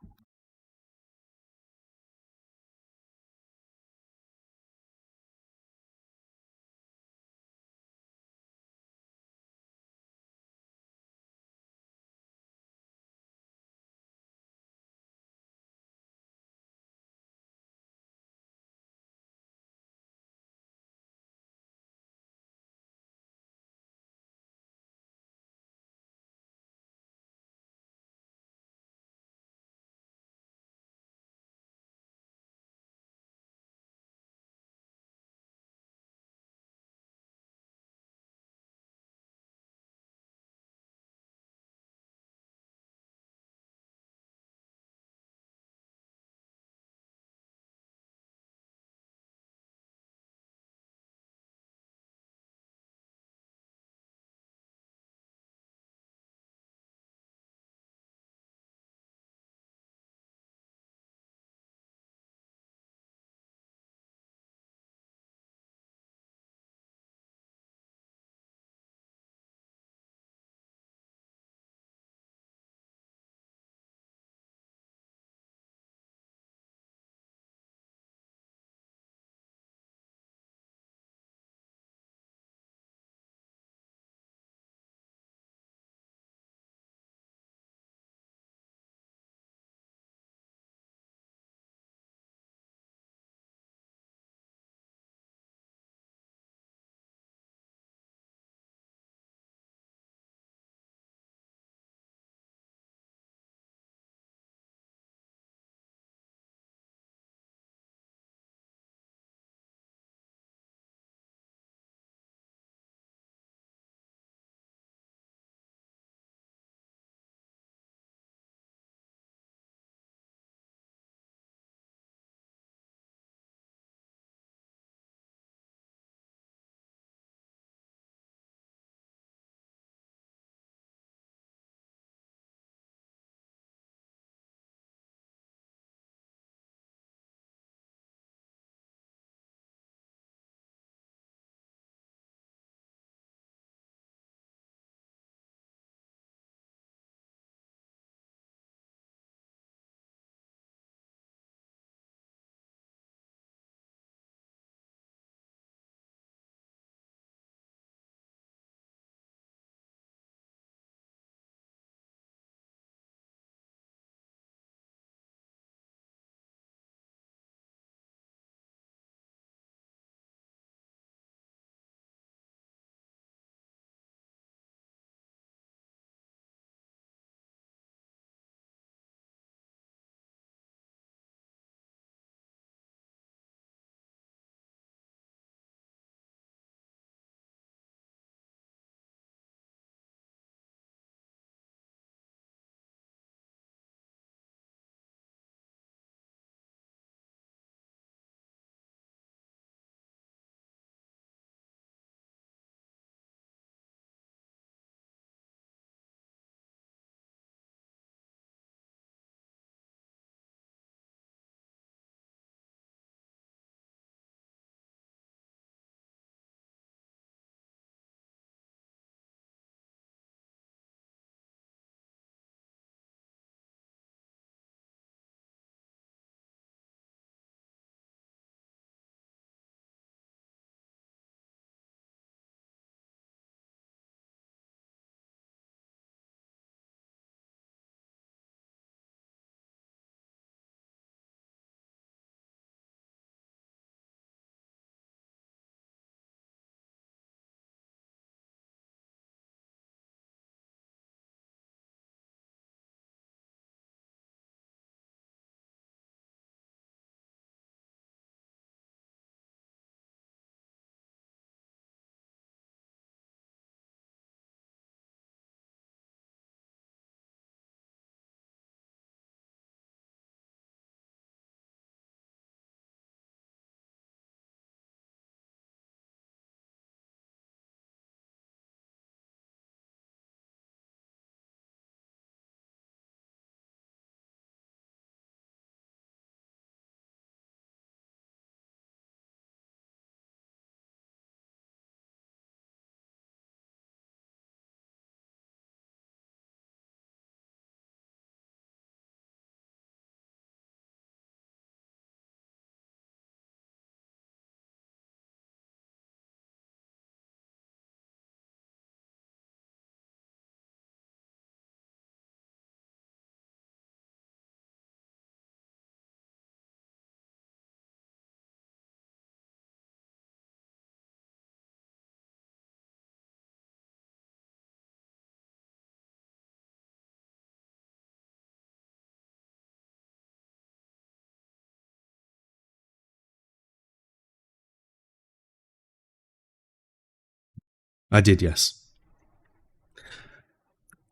I did, yes.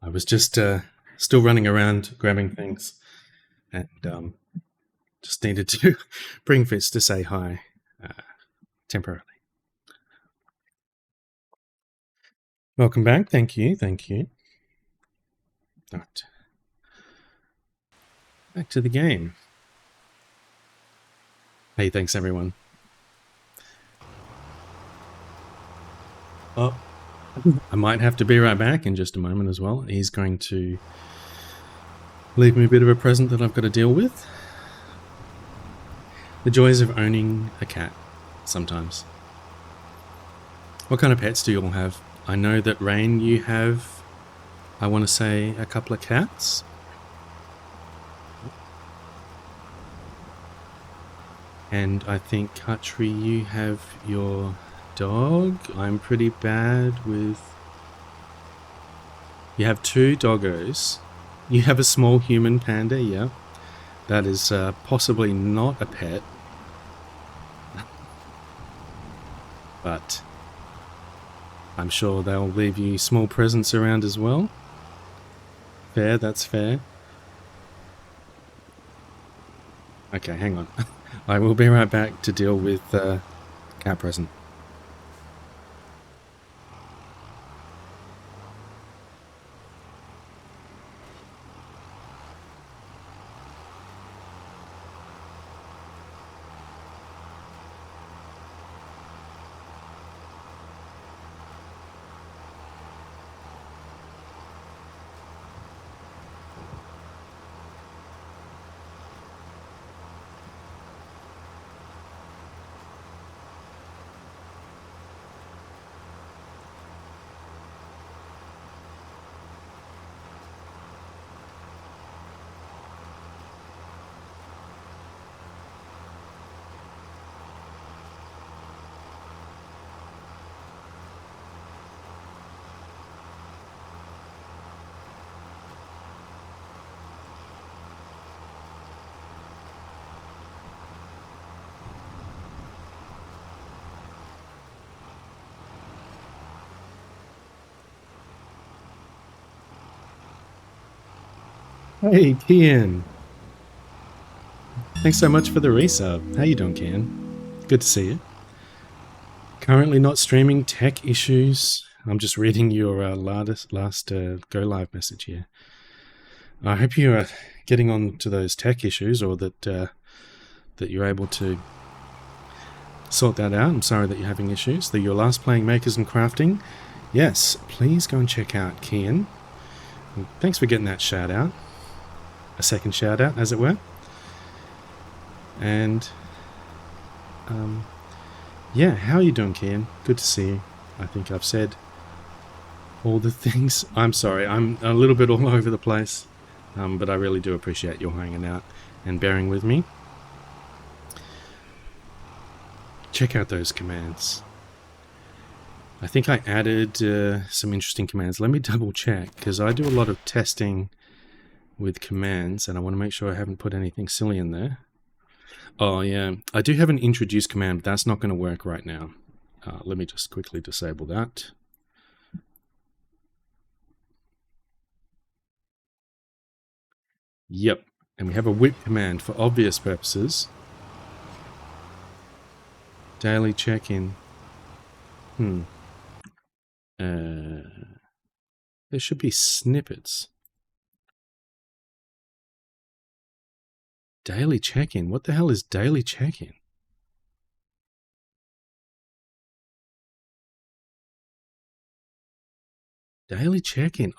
I was just still running around grabbing things, and just needed to bring Fitz to say hi temporarily. Welcome back. Thank you. Right. Back to the game. Hey, thanks everyone. Oh, I might have to be right back in just a moment as well. He's going to leave me a bit of a present that I've got to deal with. The joys of owning a cat sometimes. What kind of pets do you all have? I know that Rain, you have, I want to say, a couple of cats. And I think, Katri, you have your dog. I'm pretty bad with... You have 2 doggos. You have a small human panda, yeah. That is possibly not a pet. But I'm sure they'll leave you small presents around as well. Fair, that's fair. Okay, hang on. I will be right back to deal with cat present. Hey, Kian. Thanks so much for the resub. How you doing, Kian? Good to see you. Currently not streaming, tech issues. I'm just reading your last Go Live message here. I hope you are getting on to those tech issues, or that that you're able to sort that out. I'm sorry that you're having issues. That you're last playing Makers and Crafting. Yes, please go and check out Kian. Thanks for getting that shout out. A second shout out, as it were. And yeah, how are you doing, Kian? Good to see you. I think I've said all the things. I'm sorry, I'm a little bit all over the place, but I really do appreciate your hanging out and bearing with me. Check out those commands. I think I added some interesting commands. Let me double check, because I do a lot of testing with commands, and I want to make sure I haven't put anything silly in there. Oh yeah, I do have an introduce command, but that's not going to work right now. Let me just quickly disable that. Yep, and we have a whip command for obvious purposes. Daily check-in. There should be snippets. Daily check-in? What the hell is daily check-in? Daily check-in.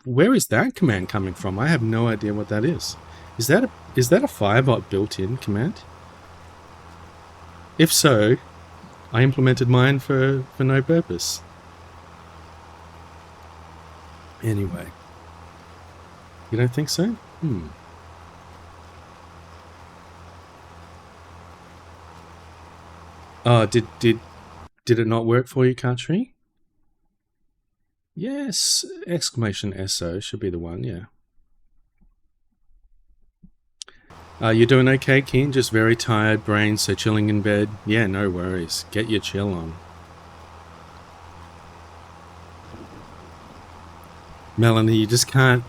Where is that command coming from? I have no idea what that is. Is that a Firebot built-in command? If so, I implemented mine for no purpose. Anyway. You don't think so? Oh, did it not work for you, Katri? Yes, exclamation SO should be the one, yeah. You're doing okay, Keen? Just very tired, brain, so chilling in bed? Yeah, no worries. Get your chill on. Melanie, you just can't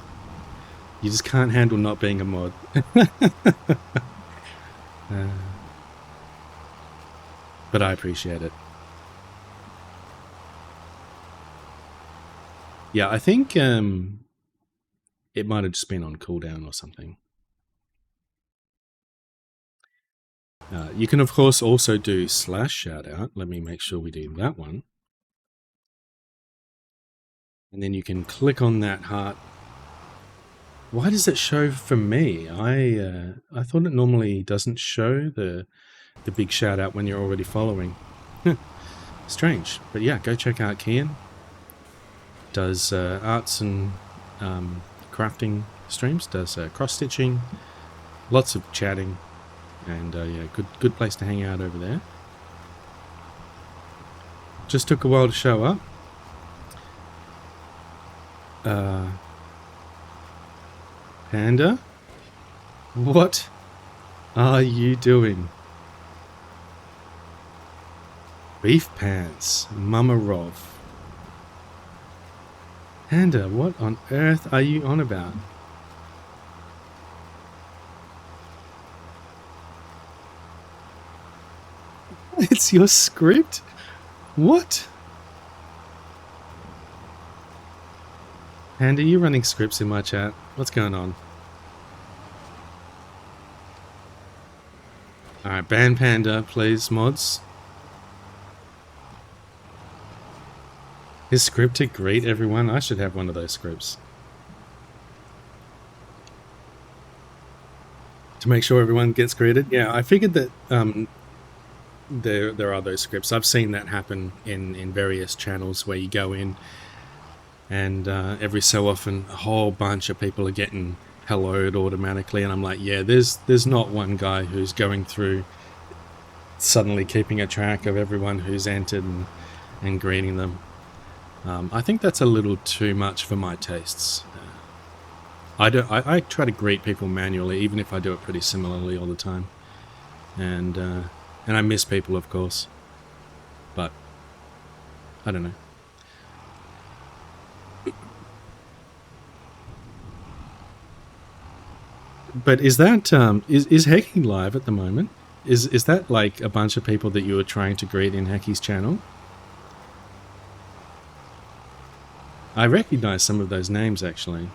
handle not being a mod. But I appreciate it. Yeah, I think it might have just been on cooldown or something. You can, of course, also do / shoutout. Let me make sure we do that one. And then you can click on that heart. Why does it show for me? I thought it normally doesn't show the big shout out when you're already following. Strange. But yeah, go check out Kian. Does arts and crafting streams, does cross-stitching, lots of chatting, and yeah, good place to hang out over there. Just took a while to show up. Panda? What are you doing? Beef Pants, Mama Rov. Panda, what on earth are you on about? It's your script? What? Panda, are you running scripts in my chat? What's going on? Alright, ban Panda, please, mods. His script to greet everyone? I should have one of those scripts. To make sure everyone gets greeted? Yeah, I figured that there are those scripts. I've seen that happen in various channels where you go in and every so often a whole bunch of people are getting helloed automatically, and I'm like, yeah, there's not one guy who's going through suddenly keeping a track of everyone who's entered and greeting them. I think that's a little too much for my tastes. I try to greet people manually, even if I do it pretty similarly all the time, and I miss people, of course, but I don't know. But is that is Heki live at the moment? Is that like a bunch of people that you were trying to greet in Heki's channel? I recognize some of those names actually.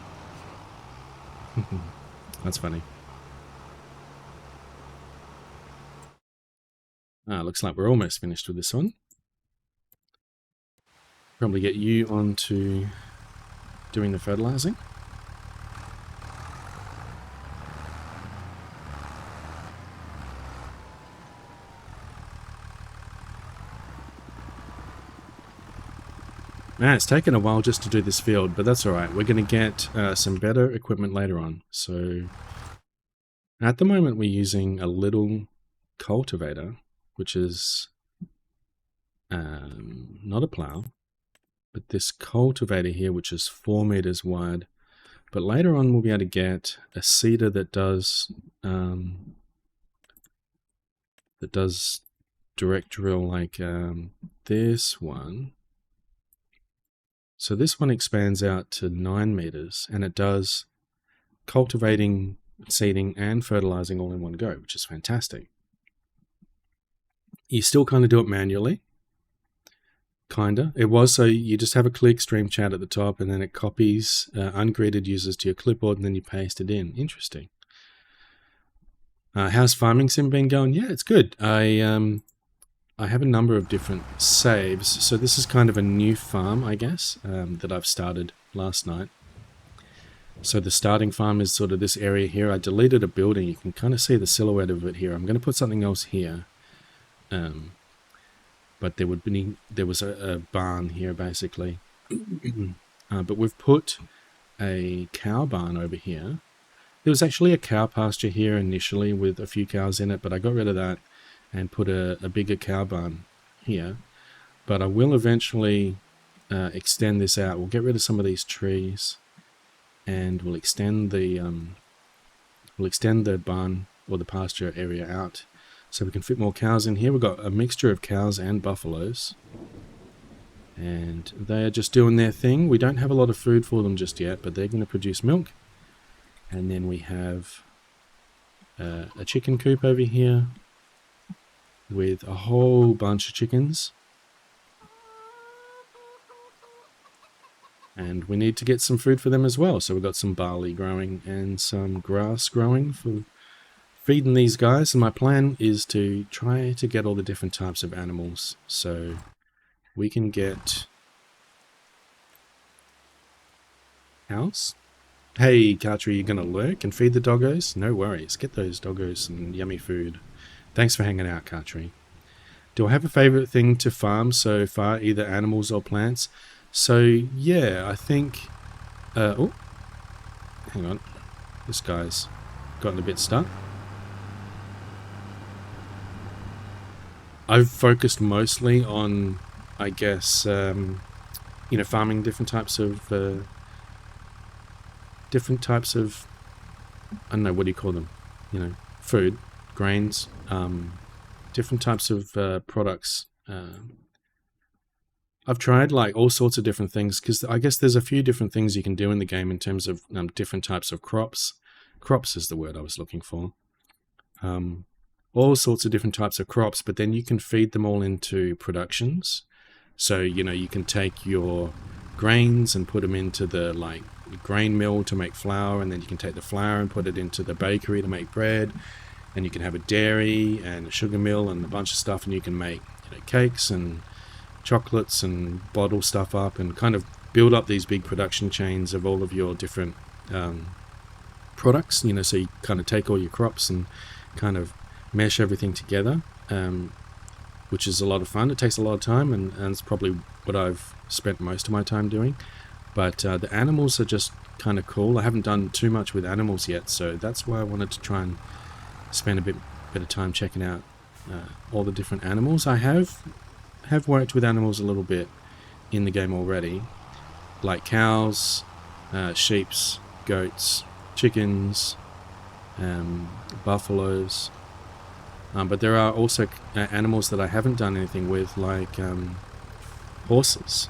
That's funny. Looks like we're almost finished with this one. Probably get you onto doing the fertilizing. Man, it's taken a while just to do this field, but that's alright. We're going to get some better equipment later on. So at the moment we're using a little cultivator, which is not a plow, but this cultivator here, which is 4 meters wide. But later on we'll be able to get a seeder that does direct drill like this one. So this one expands out to 9 meters, and it does cultivating, seeding, and fertilizing all in one go, which is fantastic. You still kind of do it manually. Kinda. It was so you just have a click stream chat at the top, and then it copies ungreeted users to your clipboard, and then you paste it in. Interesting. How's Farming Sim been going? Yeah, it's good. I have a number of different saves, so this is kind of a new farm, I guess, that I've started last night. So the starting farm is sort of this area here. I deleted a building. You can kind of see the silhouette of it here. I'm going to put something else here. But there was a barn here, basically. But we've put a cow barn over here. There was actually a cow pasture here initially with a few cows in it, but I got rid of that and put a bigger cow barn here. But I will eventually extend this out. We'll get rid of some of these trees, and we'll extend the barn or the pasture area out so we can fit more cows in here. We've got a mixture of cows and buffaloes. And they are just doing their thing. We don't have a lot of food for them just yet, but they're going to produce milk. And then we have a chicken coop over here with a whole bunch of chickens. And we need to get some food for them as well. So we've got some barley growing and some grass growing for feeding these guys. And my plan is to try to get all the different types of animals. So we can get cows. Hey, Kartri, you gonna lurk and feed the doggos? No worries. Get those doggos some yummy food. Thanks for hanging out, Kartri. Do I have a favorite thing to farm so far, either animals or plants? So, yeah, I think... oh, hang on. This guy's gotten a bit stuck. I've focused mostly on, I guess, you know, farming different types of, I don't know, what do you call them? You know, food, grains, different types of products. I've tried like all sorts of different things because I guess there's a few different things you can do in the game in terms of different types of crops. Crops is the word I was looking for. All sorts of different types of crops, but then you can feed them all into productions. So, you know, you can take your grains and put them into the like grain mill to make flour, and then you can take the flour and put it into the bakery to make bread, and you can have a dairy and a sugar mill and a bunch of stuff, and you can make, you know, cakes and chocolates and bottle stuff up and kind of build up these big production chains of all of your different products, you know. So you kind of take all your crops and kind of mesh everything together, which is a lot of fun. It takes a lot of time, and it's probably what I've spent most of my time doing. But the animals are just kind of cool. I haven't done too much with animals yet, so that's why I wanted to try and spend a bit of time checking out all the different animals. I have worked with animals a little bit in the game already, like cows, sheeps, goats, chickens, buffaloes. But there are also animals that I haven't done anything with, like horses.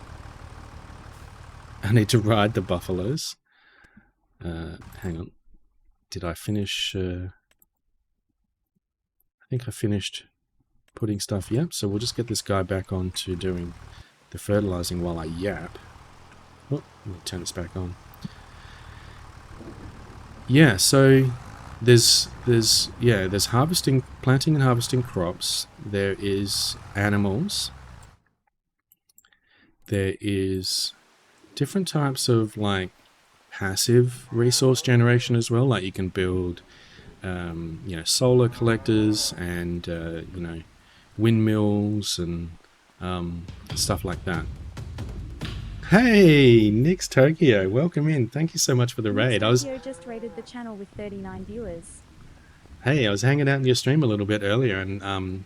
I need to ride the buffaloes. Hang on. Did I finish? I think I finished putting stuff. Yep. So we'll just get this guy back on to doing the fertilizing while I yap. Oh, let me turn this back on. Yeah. So there's harvesting, planting and harvesting crops. There is animals. There is different types of like passive resource generation as well. Like you can build, you know, solar collectors and you know, windmills and stuff like that. Hey, Nix Tokyo, welcome in. Thank you so much for the raid. Tokyo just raided the channel with 39 viewers. Hey, I was hanging out in your stream a little bit earlier, and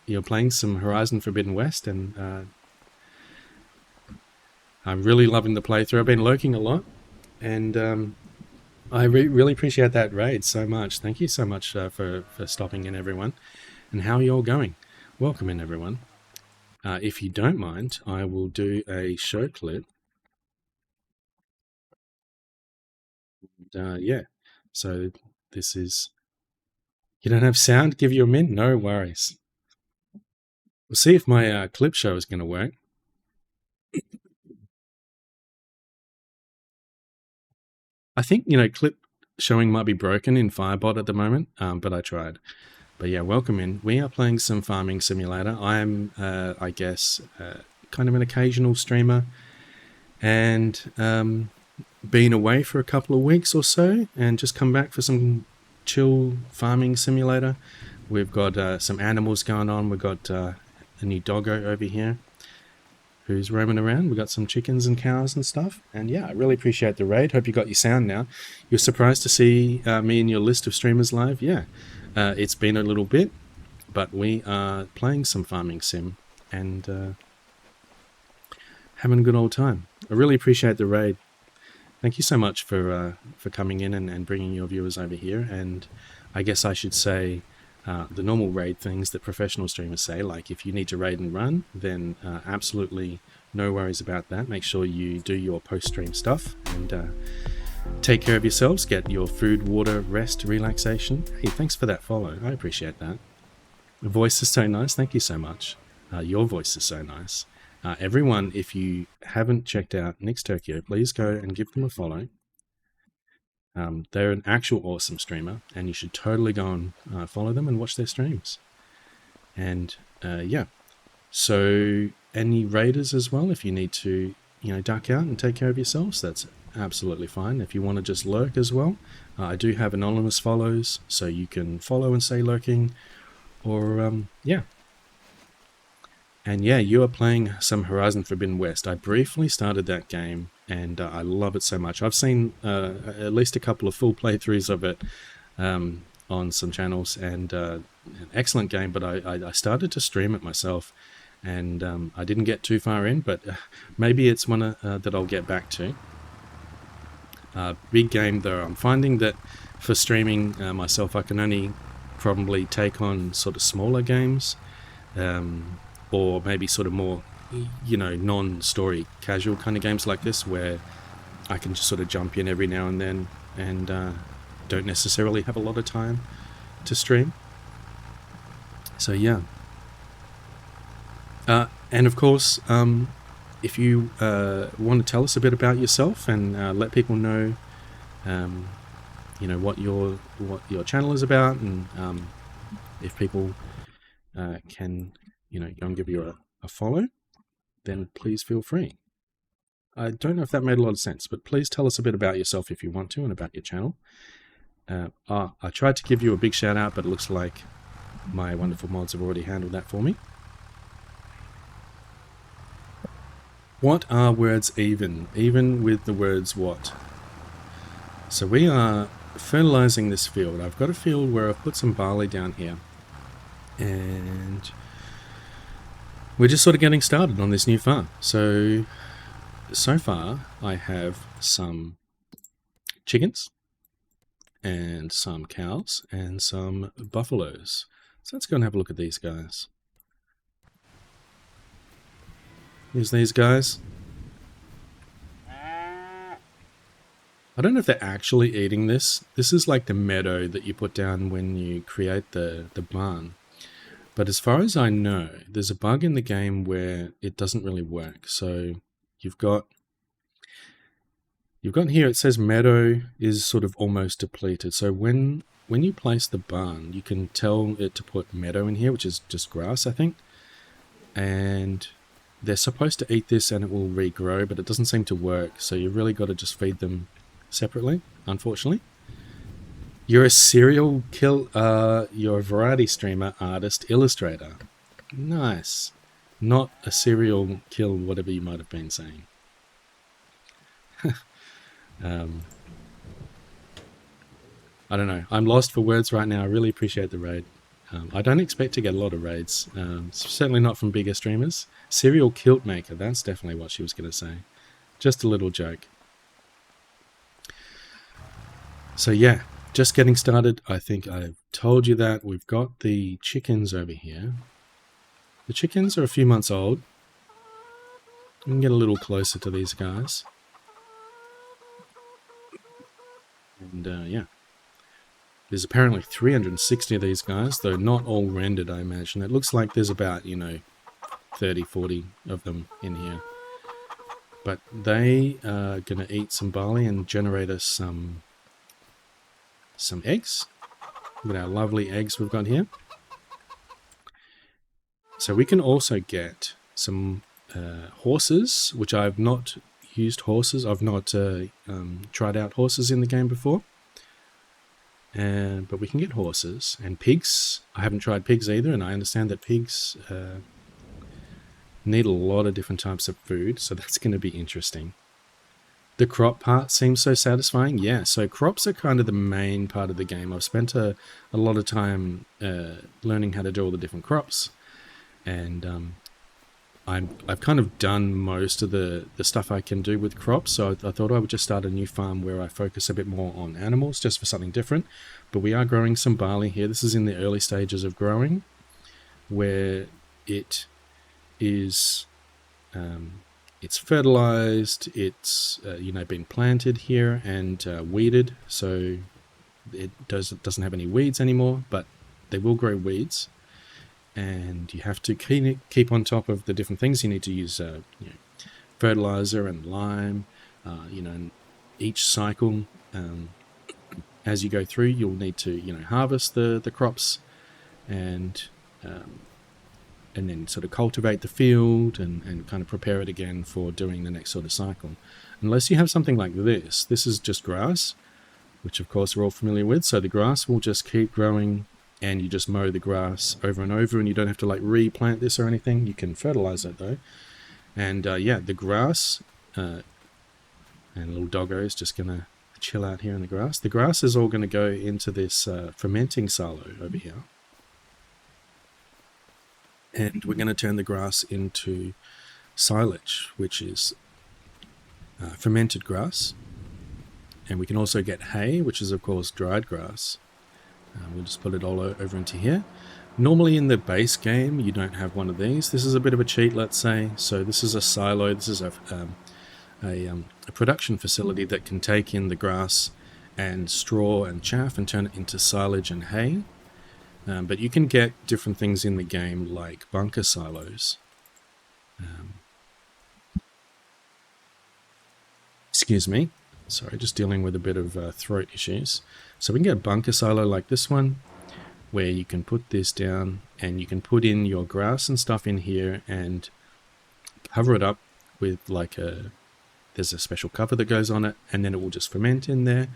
you're playing some Horizon Forbidden West, and I'm really loving the playthrough. I've been lurking a lot, and I really appreciate that raid so much. Thank you so much for stopping in, everyone. And how are you all going? Welcome in, everyone. If you don't mind, I will do a show clip. And, yeah, so this is... You don't have sound? Give you a min? No worries. We'll see if my clip show is going to work. I think, you know, clip showing might be broken in Firebot at the moment, but I tried. But yeah, welcome in. We are playing some Farming Simulator. I am, I guess, kind of an occasional streamer, and been away for a couple of weeks or so, and just come back for some chill Farming Simulator. We've got some animals going on. We've got a new doggo over here who's roaming around. We've got some chickens and cows and stuff. And yeah, I really appreciate the raid. Hope you got your sound now. You're surprised to see me in your list of streamers live? Yeah. It's been a little bit, but we are playing some Farming Sim and having a good old time. I really appreciate the raid. Thank you so much for coming in and bringing your viewers over here. And I guess I should say the normal raid things that professional streamers say, like if you need to raid and run, then absolutely no worries about that. Make sure you do your post-stream stuff and take care of yourselves. Get your food, water, rest, relaxation. Hey, thanks for that follow. I appreciate that. The voice is so nice. Thank you so much. Your voice is so nice. Everyone, if you haven't checked out Nick's Tokyo, please go and give them a follow. They're an actual awesome streamer, and you should totally go and follow them and watch their streams. And yeah, so any raiders as well, if you need to, duck out and take care of yourselves, that's absolutely fine. If you want to just lurk as well, I do have anonymous follows, so you can follow and say lurking, or yeah. And yeah, you are playing some Horizon Forbidden West. I briefly started that game, and I love it so much. I've seen at least a couple of full playthroughs of it on some channels, and an excellent game, but I started to stream it myself, and I didn't get too far in, but maybe it's one that I'll get back to. Big game though. I'm finding that for streaming myself, I can only probably take on sort of smaller games, or maybe sort of more, non-story casual kind of games like this, where I can just sort of jump in every now and then and don't necessarily have a lot of time to stream. So yeah. And of course, if you want to tell us a bit about yourself and let people know, what your channel is about, and if people can, go and give you a follow, then please feel free. I don't know if that made a lot of sense, but please tell us a bit about yourself if you want to, and about your channel. I tried to give you a big shout out, but it looks like my wonderful mods have already handled that for me. What are words even? Even with the words what? So we are fertilizing this field. I've got a field where I've put some barley down here, and we're just sort of getting started on this new farm. So far I have some chickens and some cows and some buffaloes. So let's go and have a look at these guys. Here's these guys. I don't know if they're actually eating this. This is like the meadow that you put down when you create the barn. But as far as I know, there's a bug in the game where it doesn't really work. So you've got here, it says meadow is sort of almost depleted. So when you place the barn, you can tell it to put meadow in here, which is just grass, I think. And they're supposed to eat this and it will regrow, but it doesn't seem to work. So you really got to just feed them separately, unfortunately. You're a serial kill, you're a variety streamer, artist, illustrator. Nice. Not a serial kill, whatever you might have been saying. I don't know. I'm lost for words right now. I really appreciate the raid. I don't expect to get a lot of raids. Certainly not from bigger streamers. Serial kilt maker, that's definitely what she was going to say. Just a little joke. So yeah. Just getting started. I think I've told you that. We've got the chickens over here. The chickens are a few months old. We can get a little closer to these guys. And yeah. There's apparently 360 of these guys, though not all rendered, I imagine. It looks like there's about, 30, 40 of them in here. But they are going to eat some barley and generate us some eggs. Look at our lovely eggs we've got here. So we can also get some horses, which I've not used horses. I've not tried out horses in the game before. But we can get horses and pigs. I haven't tried pigs either, and I understand that pigs need a lot of different types of food, so that's going to be interesting. The crop part seems so satisfying. Yeah, so crops are kind of the main part of the game. I've spent a lot of time learning how to do all the different crops. And I've kind of done most of the stuff I can do with crops, so I thought I would just start a new farm where I focus a bit more on animals, just for something different. But we are growing some barley here. This is in the early stages of growing, where it is it's fertilized, it's been planted here and weeded, so it doesn't have any weeds anymore, but they will grow weeds. And you have to keep on top of the different things. You need to use fertilizer and lime, and each cycle, as you go through, you'll need to harvest the crops and then sort of cultivate the field and kind of prepare it again for doing the next sort of cycle. Unless you have something like this is just grass, which of course we're all familiar with. So the grass will just keep growing, and you just mow the grass over and over, and you don't have to like replant this or anything. You can fertilize it though. And the grass, and little doggo is just going to chill out here in the grass. The grass is all going to go into this fermenting silo over here. And we're going to turn the grass into silage, which is fermented grass. And we can also get hay, which is of course dried grass. We'll just put it all over into here. Normally in the base game, you don't have one of these. This is a bit of a cheat, let's say. So this is a silo. This is a production facility that can take in the grass and straw and chaff and turn it into silage and hay. But you can get different things in the game like bunker silos. Excuse me. Sorry, just dealing with a bit of throat issues. So we can get a bunker silo like this one, where you can put this down and you can put in your grass and stuff in here and cover it up with there's a special cover that goes on it, and then it will just ferment in there.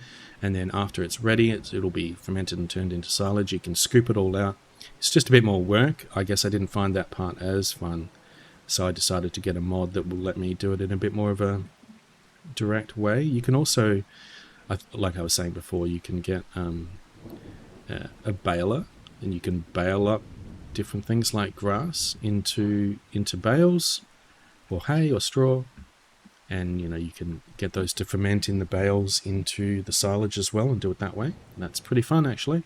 And then after it's ready, it'll be fermented and turned into silage. You can scoop it all out. It's just a bit more work. I guess I didn't find that part as fun, so I decided to get a mod that will let me do it in a bit more of a direct way. You can also, like I was saying before, you can get a baler, and you can bale up different things like grass into bales or hay or straw, and you can get those to ferment in the bales into the silage as well and do it that way. And that's pretty fun actually.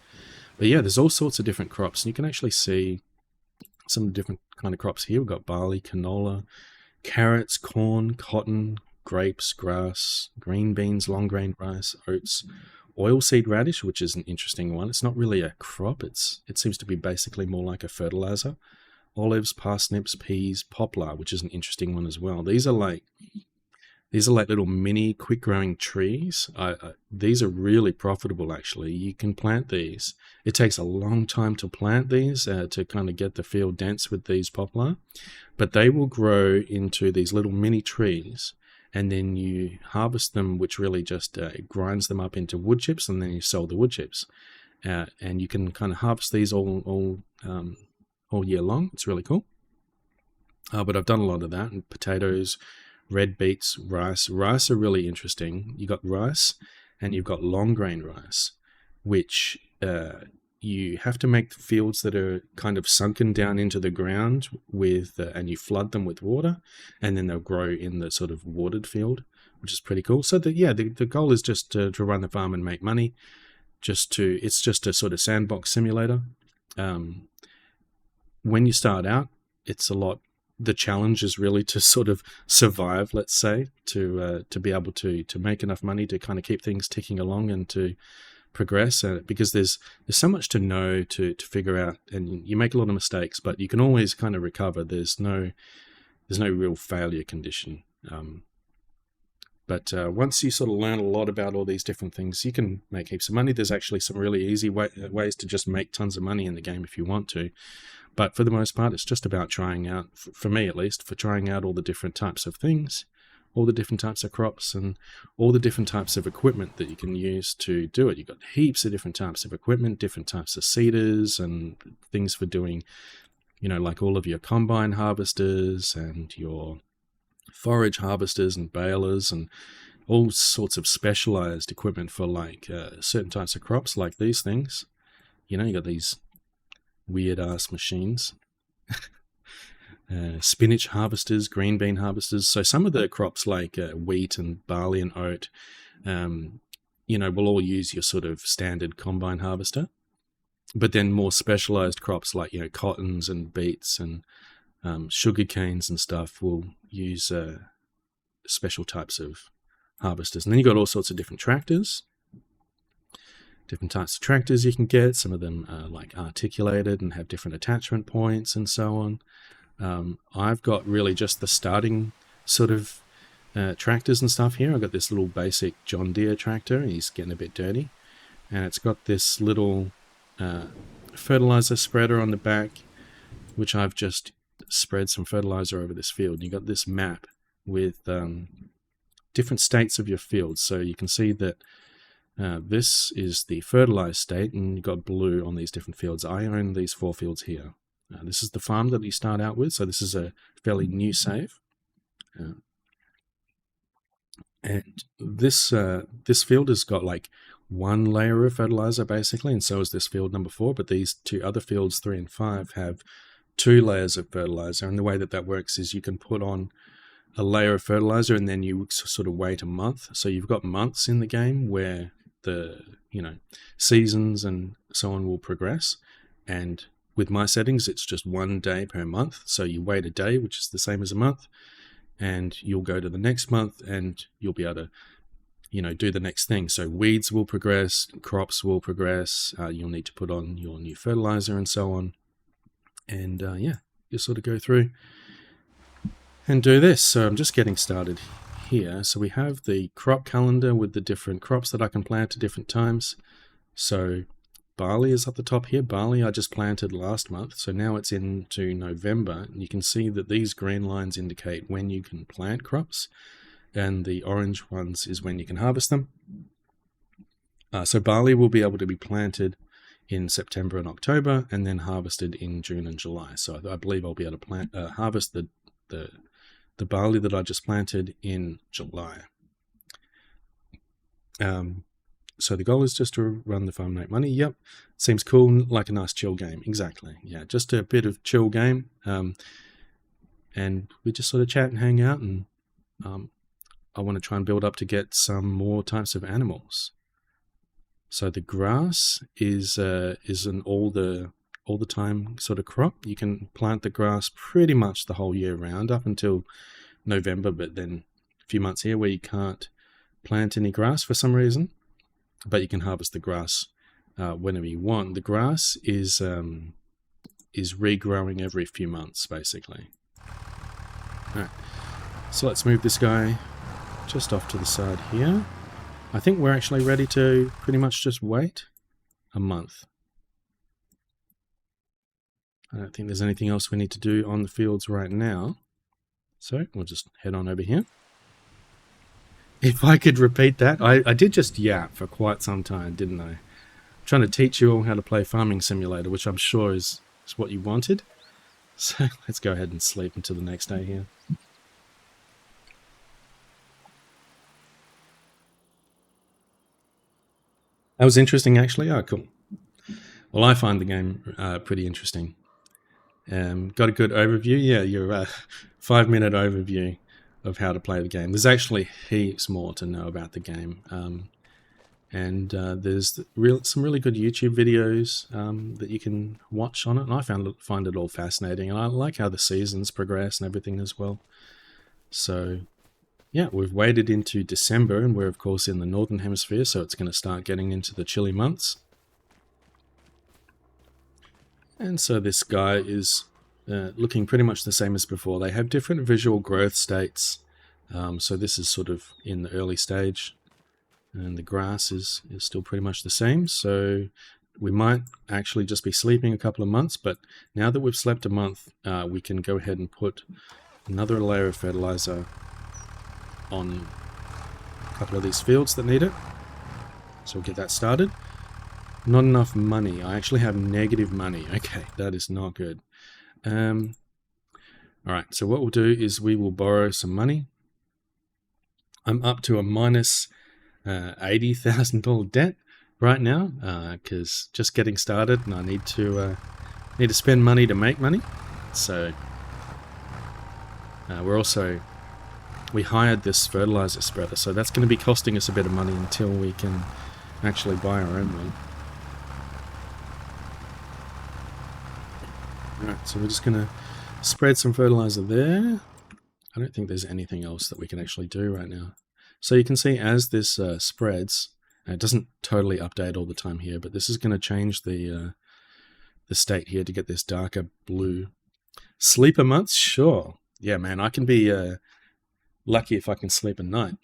But yeah, there's all sorts of different crops, and you can actually see some different kind of crops here. We've got barley, canola, carrots, corn, cotton, grapes, grass, green beans, long grain rice, oats, oilseed radish, which is an interesting one. It's not really a crop. It seems to be basically more like a fertilizer. Olives, parsnips, peas, poplar, which is an interesting one as well. These are like little mini quick growing trees. These are really profitable actually. You can plant these. It takes a long time to plant these to kind of get the field dense with these poplar, but they will grow into these little mini trees. And then you harvest them, which really just grinds them up into wood chips, and then you sell the wood chips. And you can kind of harvest these all year long. It's really cool. But I've done a lot of that. And potatoes, red beets, rice. Rice are really interesting. You got rice, and you've got long grain rice, which you have to make the fields that are kind of sunken down into the ground with, and you flood them with water, and then they'll grow in the sort of watered field, which is pretty cool. So the goal is just to run the farm and make money. It's just a sort of sandbox simulator. When you start out, it's a lot. The challenge is really to sort of survive, let's say, to be able to make enough money to kind of keep things ticking along and to progress, because there's so much to know to figure out, and you make a lot of mistakes, but you can always kind of recover. There's no real failure condition. But once you sort of learn a lot about all these different things, you can make heaps of money. There's actually some really easy ways to just make tons of money in the game if you want to. But for the most part, it's just about trying out, for me at least, for trying out all the different types of things, all the different types of crops, and all the different types of equipment that you can use to do it. You've got heaps of different types of equipment, different types of seeders, and things for doing, like all of your combine harvesters and your forage harvesters and balers and all sorts of specialized equipment for like certain types of crops, like these things. You got these weird ass machines. spinach harvesters, green bean harvesters. So some of the crops like wheat and barley and oat, will all use your sort of standard combine harvester. But then more specialized crops like, cottons and beets and sugar canes and stuff will use special types of harvesters. And then you've got all sorts of different tractors. Different types of tractors you can get. Some of them are like articulated and have different attachment points and so on. I've got really just the starting sort of tractors and stuff here. I've got this little basic John Deere tractor. He's getting a bit dirty. And it's got this little fertilizer spreader on the back, which I've just spread some fertilizer over this field. You've got this map with different states of your field. So you can see that this is the fertilized state, and you've got blue on these different fields. I own these 4 fields here. This is the farm that you start out with, so this is a fairly new save. And this field has got like 1 layer of fertilizer basically, and so is this field number 4, but these 2 other fields, 3 and 5, have 2 layers of fertilizer. And the way that works is you can put on a layer of fertilizer and then you sort of wait a month. So you've got months in the game where the seasons and so on will progress, and with my settings it's just 1 day per month. So you wait a day, which is the same as a month, and you'll go to the next month and you'll be able to do the next thing. So weeds will progress, crops will progress, you'll need to put on your new fertilizer and so on. And you sort of go through and do this. So I'm just getting started here. So we have the crop calendar with the different crops that I can plant at different times. So barley is at the top here. Barley I just planted last month, so now it's into November. And you can see that these green lines indicate when you can plant crops, and the orange ones is when you can harvest them. So barley will be able to be planted in September and October, and then harvested in June and July. So I believe I'll be able to harvest the barley that I just planted in July. So the goal is just to run the farm, make money. Yep, seems cool, like a nice chill game. Exactly, yeah, just a bit of chill game. And we just sort of chat and hang out, and I want to try and build up to get some more types of animals. So the grass is an all the time sort of crop. You can plant the grass pretty much the whole year round up until November, but then a few months here where you can't plant any grass for some reason, but you can harvest the grass whenever you want. The grass is regrowing every few months basically. All right, so let's move this guy just off to the side here. I think we're actually ready to pretty much just wait a month. I don't think there's anything else we need to do on the fields right now. So we'll just head on over here. If I could repeat that, I did just yap for quite some time, didn't I? I'm trying to teach you all how to play Farming Simulator, which I'm sure is what you wanted. So let's go ahead and sleep until the next day here. That was interesting, actually. Oh, cool. Well, I find the game pretty interesting. Got a good overview. Yeah, your 5-minute overview of how to play the game. There's actually heaps more to know about the game. And there's some really good YouTube videos that you can watch on it. And I find it all fascinating. And I like how the seasons progress and everything as well. So yeah, we've waited into December, and we're of course in the Northern Hemisphere, so it's going to start getting into the chilly months. And so this guy is looking pretty much the same as before. They have different visual growth states. So this is sort of in the early stage, and the grass is still pretty much the same. So we might actually just be sleeping a couple of months, but now that we've slept a month, we can go ahead and put another layer of fertilizer on a couple of these fields that need it. So we'll get that started. Not enough money. I actually have negative money. Okay, that is not good. Alright, so what we'll do is we will borrow some money. I'm up to a minus $80,000 debt right now, because just getting started and I need to spend money to make money. So We hired this fertilizer spreader, so that's going to be costing us a bit of money until we can actually buy our own one. Alright, so we're just going to spread some fertilizer there. I don't think there's anything else that we can actually do right now. So you can see as this spreads, it doesn't totally update all the time here, but this is going to change the state here to get this darker blue. Sleeper months? Sure. Yeah, man, I can be lucky if I can sleep at night.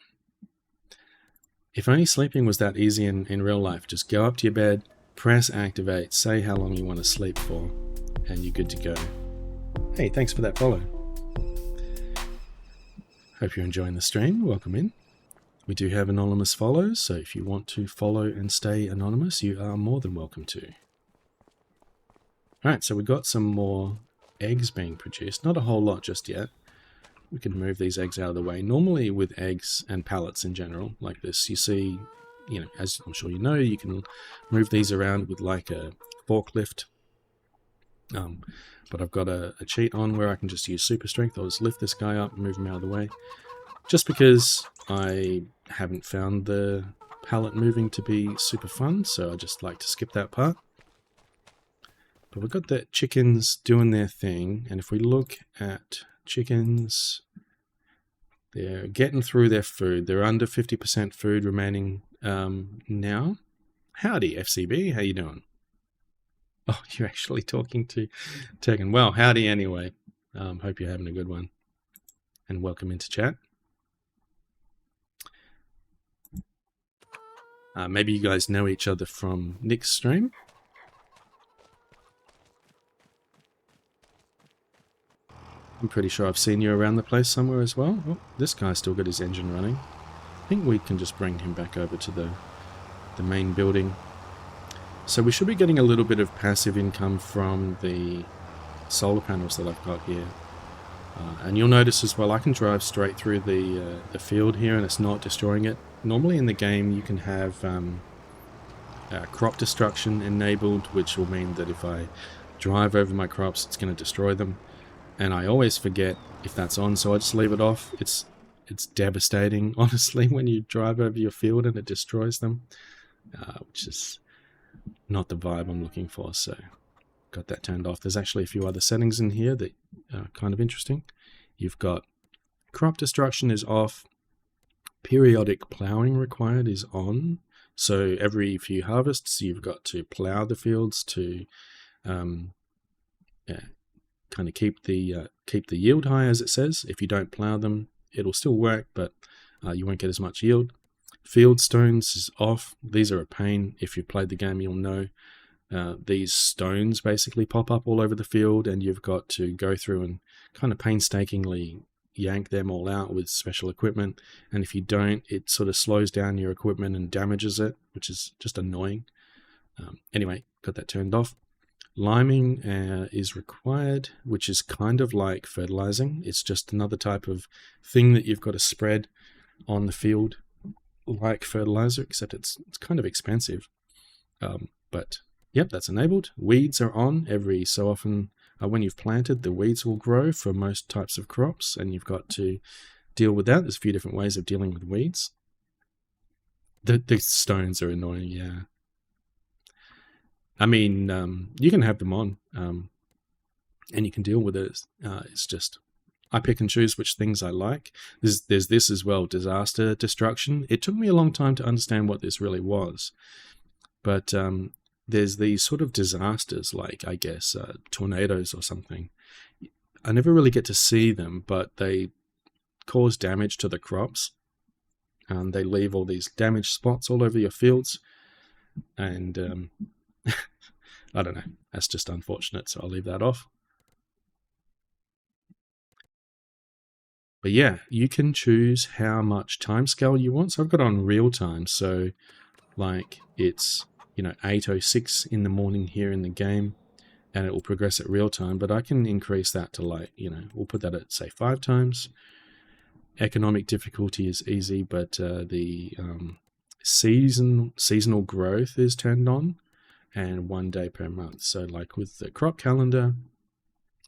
If only sleeping was that easy in real life. Just go up to your bed, press activate, say how long you want to sleep for, and you're good to go. Hey, thanks for that follow. Hope you're enjoying the stream. Welcome in. We do have anonymous follows, so if you want to follow and stay anonymous, you are more than welcome to. Alright, so we've got some more eggs being produced. Not a whole lot just yet. We can move these eggs out of the way. Normally with eggs and pallets in general, like this, you see, as I'm sure you know, you can move these around with like a forklift. But I've got a cheat on where I can just use super strength. I'll just lift this guy up and move him out of the way. Just because I haven't found the pallet moving to be super fun, so I just like to skip that part. But we've got the chickens doing their thing, and if we look at chickens, they're getting through their food. They're under 50% food remaining now. Howdy, FCB, how you doing? Oh, you're actually talking to Tegan. Well, howdy anyway. Hope you're having a good one. And welcome into chat. Maybe you guys know each other from Nick's stream. I'm pretty sure I've seen you around the place somewhere as well. Oh, this guy's still got his engine running. I think we can just bring him back over to the main building. So we should be getting a little bit of passive income from the solar panels that I've got here. And you'll notice as well, I can drive straight through the field here and it's not destroying it. Normally in the game you can have crop destruction enabled, which will mean that if I drive over my crops, it's going to destroy them. And I always forget if that's on, so I just leave it off. It's devastating, honestly, when you drive over your field and it destroys them, which is not the vibe I'm looking for, so got that turned off. There's actually a few other settings in here that are kind of interesting. You've got crop destruction is off, periodic plowing required is on, so every few harvests you've got to plow the fields to kind of keep the yield high, as it says. If you don't plow them, it'll still work, but you won't get as much yield. Field stones is off. These are a pain. If you've played the game, you'll know. These stones basically pop up all over the field, and you've got to go through and kind of painstakingly yank them all out with special equipment. And if you don't, it sort of slows down your equipment and damages it, which is just annoying. Anyway, got that turned off. Liming is required, which is kind of like fertilizing. It's just another type of thing that you've got to spread on the field like fertilizer, except it's kind of expensive. But yep, that's enabled. Weeds are on. Every so often when you've planted, the weeds will grow for most types of crops, and you've got to deal with that. There's a few different ways of dealing with weeds. The stones are annoying, yeah. I mean, you can have them on, and you can deal with it. It's just, I pick and choose which things I like. There's this as well, disaster destruction. It took me a long time to understand what this really was. But there's these sort of disasters, like, I guess, tornadoes or something. I never really get to see them, but they cause damage to the crops. They leave all these damaged spots all over your fields. And I don't know, that's just unfortunate, so I'll leave that off. But yeah, you can choose how much timescale you want. So I've got on real time, so like it's 8:06 in the morning here in the game, and it will progress at real time. But I can increase that to like we'll put that at say 5 times. Economic difficulty is easy, but the seasonal growth is turned on, and 1 day per month. So like with the crop calendar,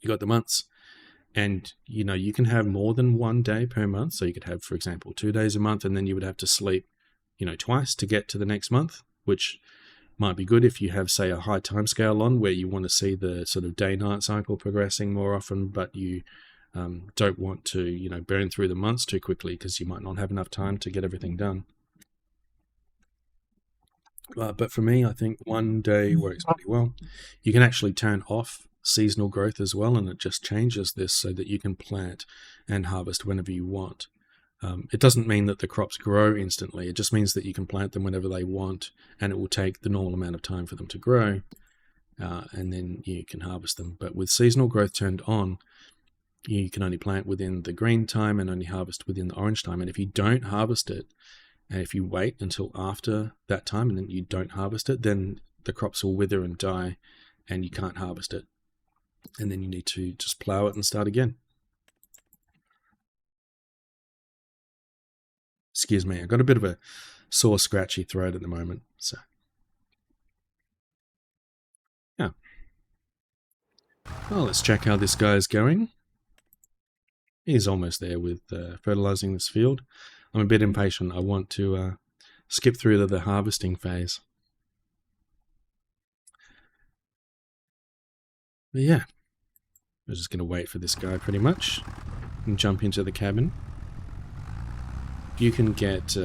you got the months, And, you know, you can have more than 1 day per month. So you could have, for example, 2 days a month, and then you would have to sleep, you know, twice to get to the next month, which might be good if you have, say, a high time scale on where you want to see the sort of day-night cycle progressing more often, but you don't want to, you know, burn through the months too quickly because you might not have enough time to get everything done. But for me, I think 1 day works pretty well. You can actually turn off seasonal growth as well, and it just changes this so that you can plant and harvest whenever you want. It doesn't mean that the crops grow instantly. It just means that you can plant them whenever they want, and it will take the normal amount of time for them to grow, and then you can harvest them. But with seasonal growth turned on, you can only plant within the green time and only harvest within the orange time. And if you don't harvest it, and if you wait until after that time and then you don't harvest it, then the crops will wither and die and you can't harvest it. And then you need to just plow it and start again. Excuse me, I've got a bit of a sore, scratchy throat at the moment. So, yeah. Well, let's check how this guy is going. He's almost there with fertilizing this field. I'm a bit impatient. I want to skip through to the harvesting phase. But yeah, we're just going to wait for this guy pretty much and jump into the cabin. You can get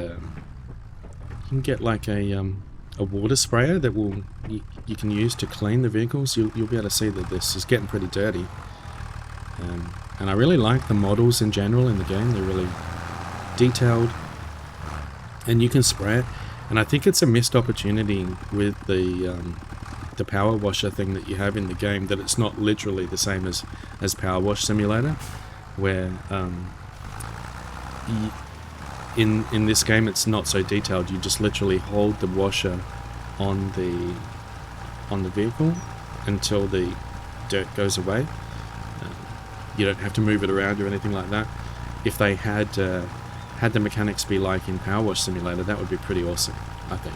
like a water sprayer that will you can use to clean the vehicles. You'll be able to see that this is getting pretty dirty. And I really like the models in general in the game. They're really detailed, and you can spray it. And I think it's a missed opportunity with the power washer thing that you have in the game, that it's not literally the same as Power Wash Simulator, where in this game it's not so detailed. You just literally hold the washer on the vehicle until the dirt goes away. You don't have to move it around or anything like that. If they had the mechanics be like in Power Wash Simulator, that would be pretty awesome, I think.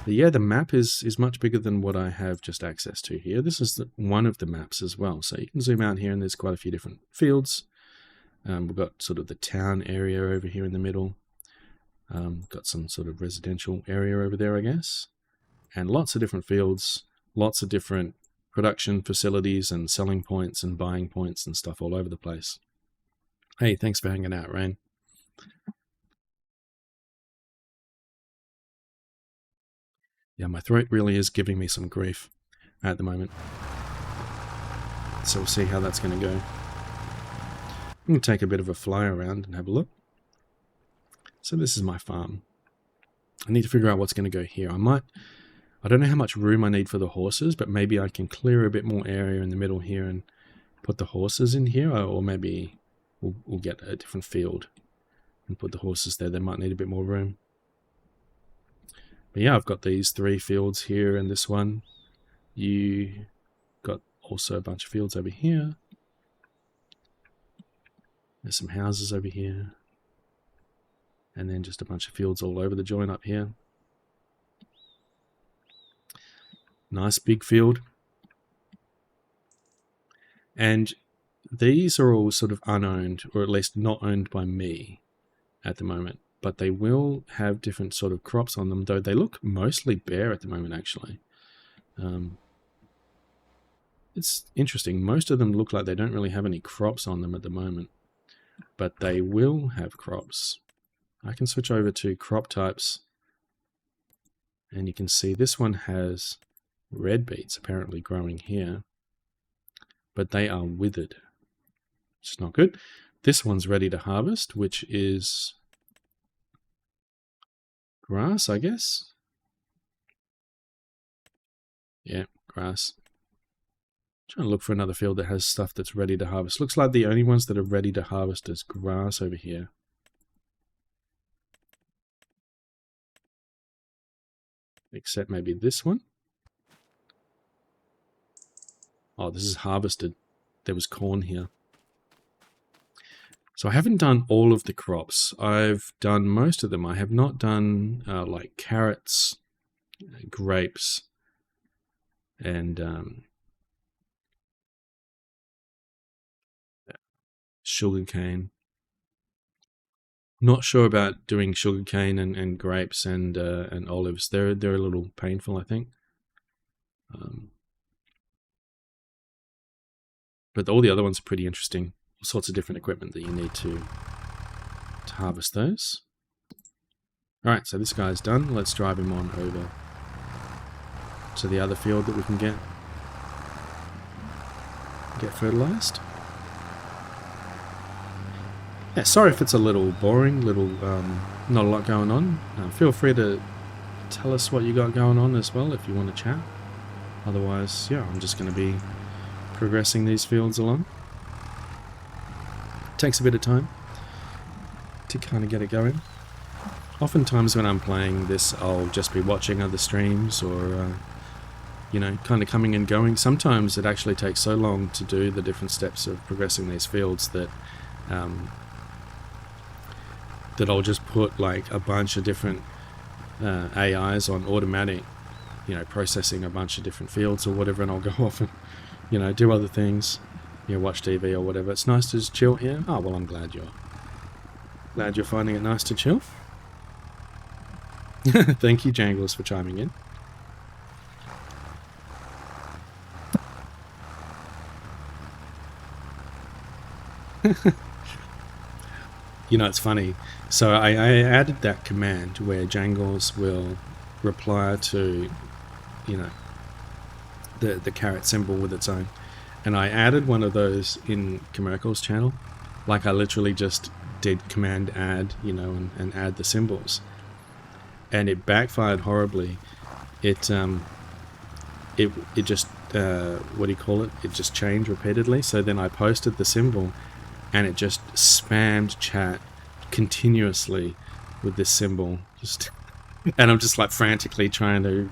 But yeah, the map is much bigger than what I have just access to here. This is one of the maps as well. So you can zoom out here and there's quite a few different fields. We've got sort of the town area over here in the middle. Got some sort of residential area over there, I guess. And lots of different fields, lots of different production facilities and selling points and buying points and stuff all over the place. Hey, thanks for hanging out, Rain. Yeah, my throat really is giving me some grief at the moment. So we'll see how that's going to go. I'm going to take a bit of a fly around and have a look. So this is my farm. I need to figure out what's going to go here. I don't know how much room I need for the horses, but maybe I can clear a bit more area in the middle here and put the horses in here, or maybe we'll get a different field and put the horses there. They might need a bit more room. But yeah, I've got these 3 fields here and this one. You got also a bunch of fields over here. There's some houses over here. And then just a bunch of fields all over the joint up here. Nice big field. And these are all sort of unowned, or at least not owned by me at the moment. But they will have different sort of crops on them, though they look mostly bare at the moment, actually. It's interesting. Most of them look like they don't really have any crops on them at the moment. But they will have crops. I can switch over to crop types. And you can see this one has red beets apparently growing here. But they are withered. Which is not good. This one's ready to harvest, which is grass, I guess. Yeah, grass. Trying to look for another field that has stuff that's ready to harvest. Looks like the only ones that are ready to harvest is grass over here. Except maybe this one. Oh, this is harvested. There was corn here. So I haven't done all of the crops. I've done most of them. I have not done like carrots, grapes, and sugarcane. Not sure about doing sugarcane and grapes and olives. They're a little painful, I think. But all the other ones are pretty interesting. All sorts of different equipment that you need to harvest those. Alright, so this guy's done. Let's drive him on over to the other field that we can get fertilized. Yeah, sorry if it's a little boring, not a lot going on. Feel free to tell us what you got going on as well if you want to chat. Otherwise, yeah, I'm just going to be progressing these fields along. Takes a bit of time to kind of get it going. Oftentimes when I'm playing this, I'll just be watching other streams or, you know, kind of coming and going. Sometimes it actually takes so long to do the different steps of progressing these fields that that I'll just put like a bunch of different AIs on automatic, you know, processing a bunch of different fields or whatever, and I'll go off and, you know, do other things, you know, watch TV or whatever. It's nice to just chill here. Oh, well, I'm glad you're finding it nice to chill. Thank you, Jangles, for chiming in. You know, it's funny. So I added that command where Jangles will reply to, you know, the caret symbol with its own. And I added one of those in Commercial's channel. Like I literally just did command add, you know, and add the symbols. And it backfired horribly. It just, what do you call it? It just changed repeatedly. So then I posted the symbol and it just spammed chat continuously with this symbol. Just, and I'm just like frantically trying to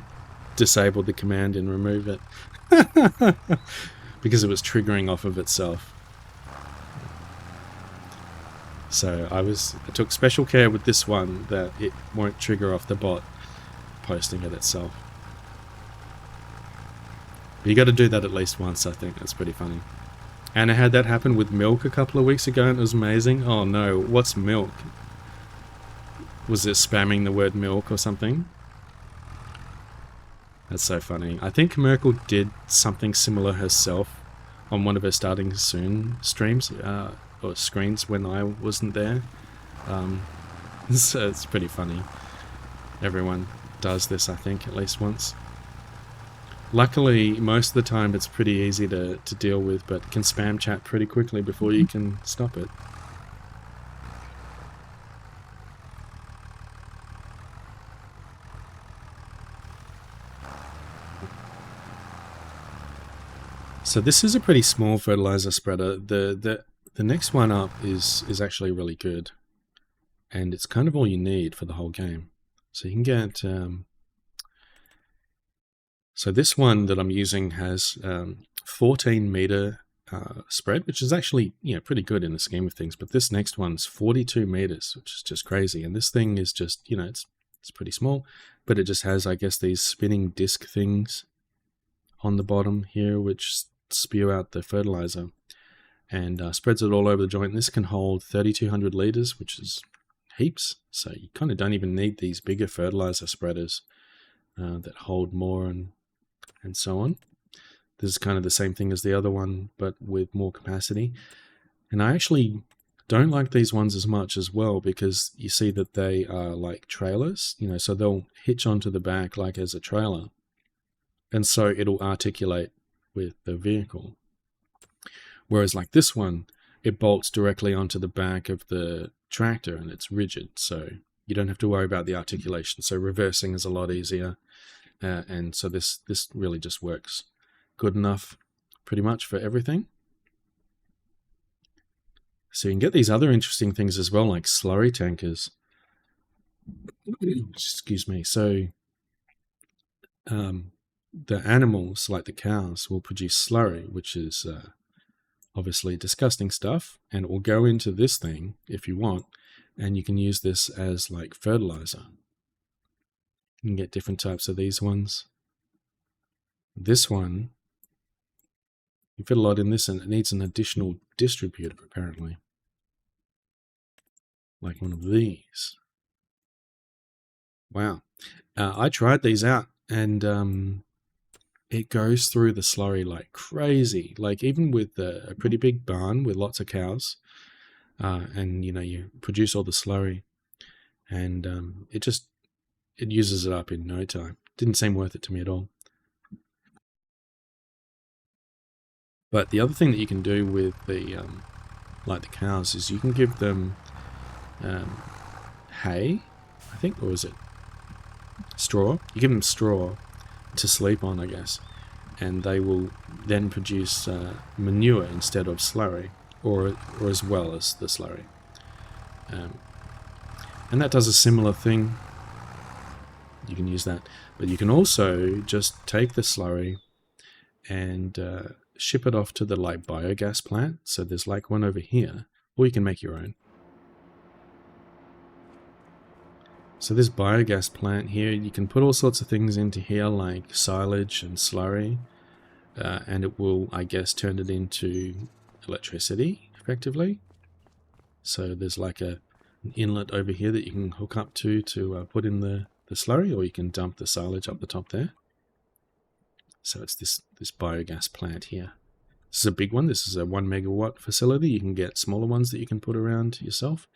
disable the command and remove it. Because it was triggering off of itself. So I took special care with this one that it won't trigger off the bot posting it itself. But you got to do that at least once, I think. That's pretty funny. And I had that happen with milk a couple of weeks ago and it was amazing. Oh no, what's milk? Was it spamming the word milk or something? That's so funny. I think Merkel did something similar herself on one of her starting soon streams or screens when I wasn't there. So it's pretty funny. Everyone does this, I think, at least once. Luckily, most of the time it's pretty easy to deal with, but can spam chat pretty quickly before you can stop it. So this is a pretty small fertilizer spreader. The next one up is actually really good, and it's kind of all you need for the whole game. So you can get. So this one that I'm using has 14 meter spread, which is actually, you know, pretty good in the scheme of things. But this next one's 42 meters, which is just crazy. And this thing is just, you know, it's pretty small, but it just has, I guess, these spinning disc things on the bottom here, which spew out the fertilizer and spreads it all over the joint. This can hold 3,200 liters, which is heaps. So you kind of don't even need these bigger fertilizer spreaders that hold more and so on. This is kind of the same thing as the other one, but with more capacity. And I actually don't like these ones as much as well, because you see that they are like trailers, you know, so they'll hitch onto the back like as a trailer. And so it'll articulate with the vehicle. Whereas like this one, it bolts directly onto the back of the tractor and it's rigid. So you don't have to worry about the articulation. So reversing is a lot easier. And so this really just works good enough pretty much for everything. So you can get these other interesting things as well, like slurry tankers. Excuse me. So the animals, like the cows, will produce slurry, which is obviously disgusting stuff, and it will go into this thing if you want, and you can use this as like fertilizer. You can get different types of these ones. This one, you fit a lot in this, and it needs an additional distributor, apparently. Like one of these. Wow. I tried these out, and it goes through the slurry like crazy. Like even with a pretty big barn with lots of cows, and you produce all the slurry, and it uses it up in no time. Didn't seem worth it to me at all. But the other thing that you can do with the like the cows is you can give them hay, I think, or is it straw? You give them straw to sleep on, I guess, and they will then produce manure instead of slurry, or as well as the slurry. And that does a similar thing. You can use that, but you can also just take the slurry and ship it off to the like biogas plant. So there's like one over here, or you can make your own. So this biogas plant here, you can put all sorts of things into here like silage and slurry, and it will, I guess, turn it into electricity effectively. So there's like an inlet over here that you can hook up to put in the slurry, or you can dump the silage up the top there. So it's this biogas plant here. This is a big one. This is a 1 megawatt facility. You can get smaller ones that you can put around yourself.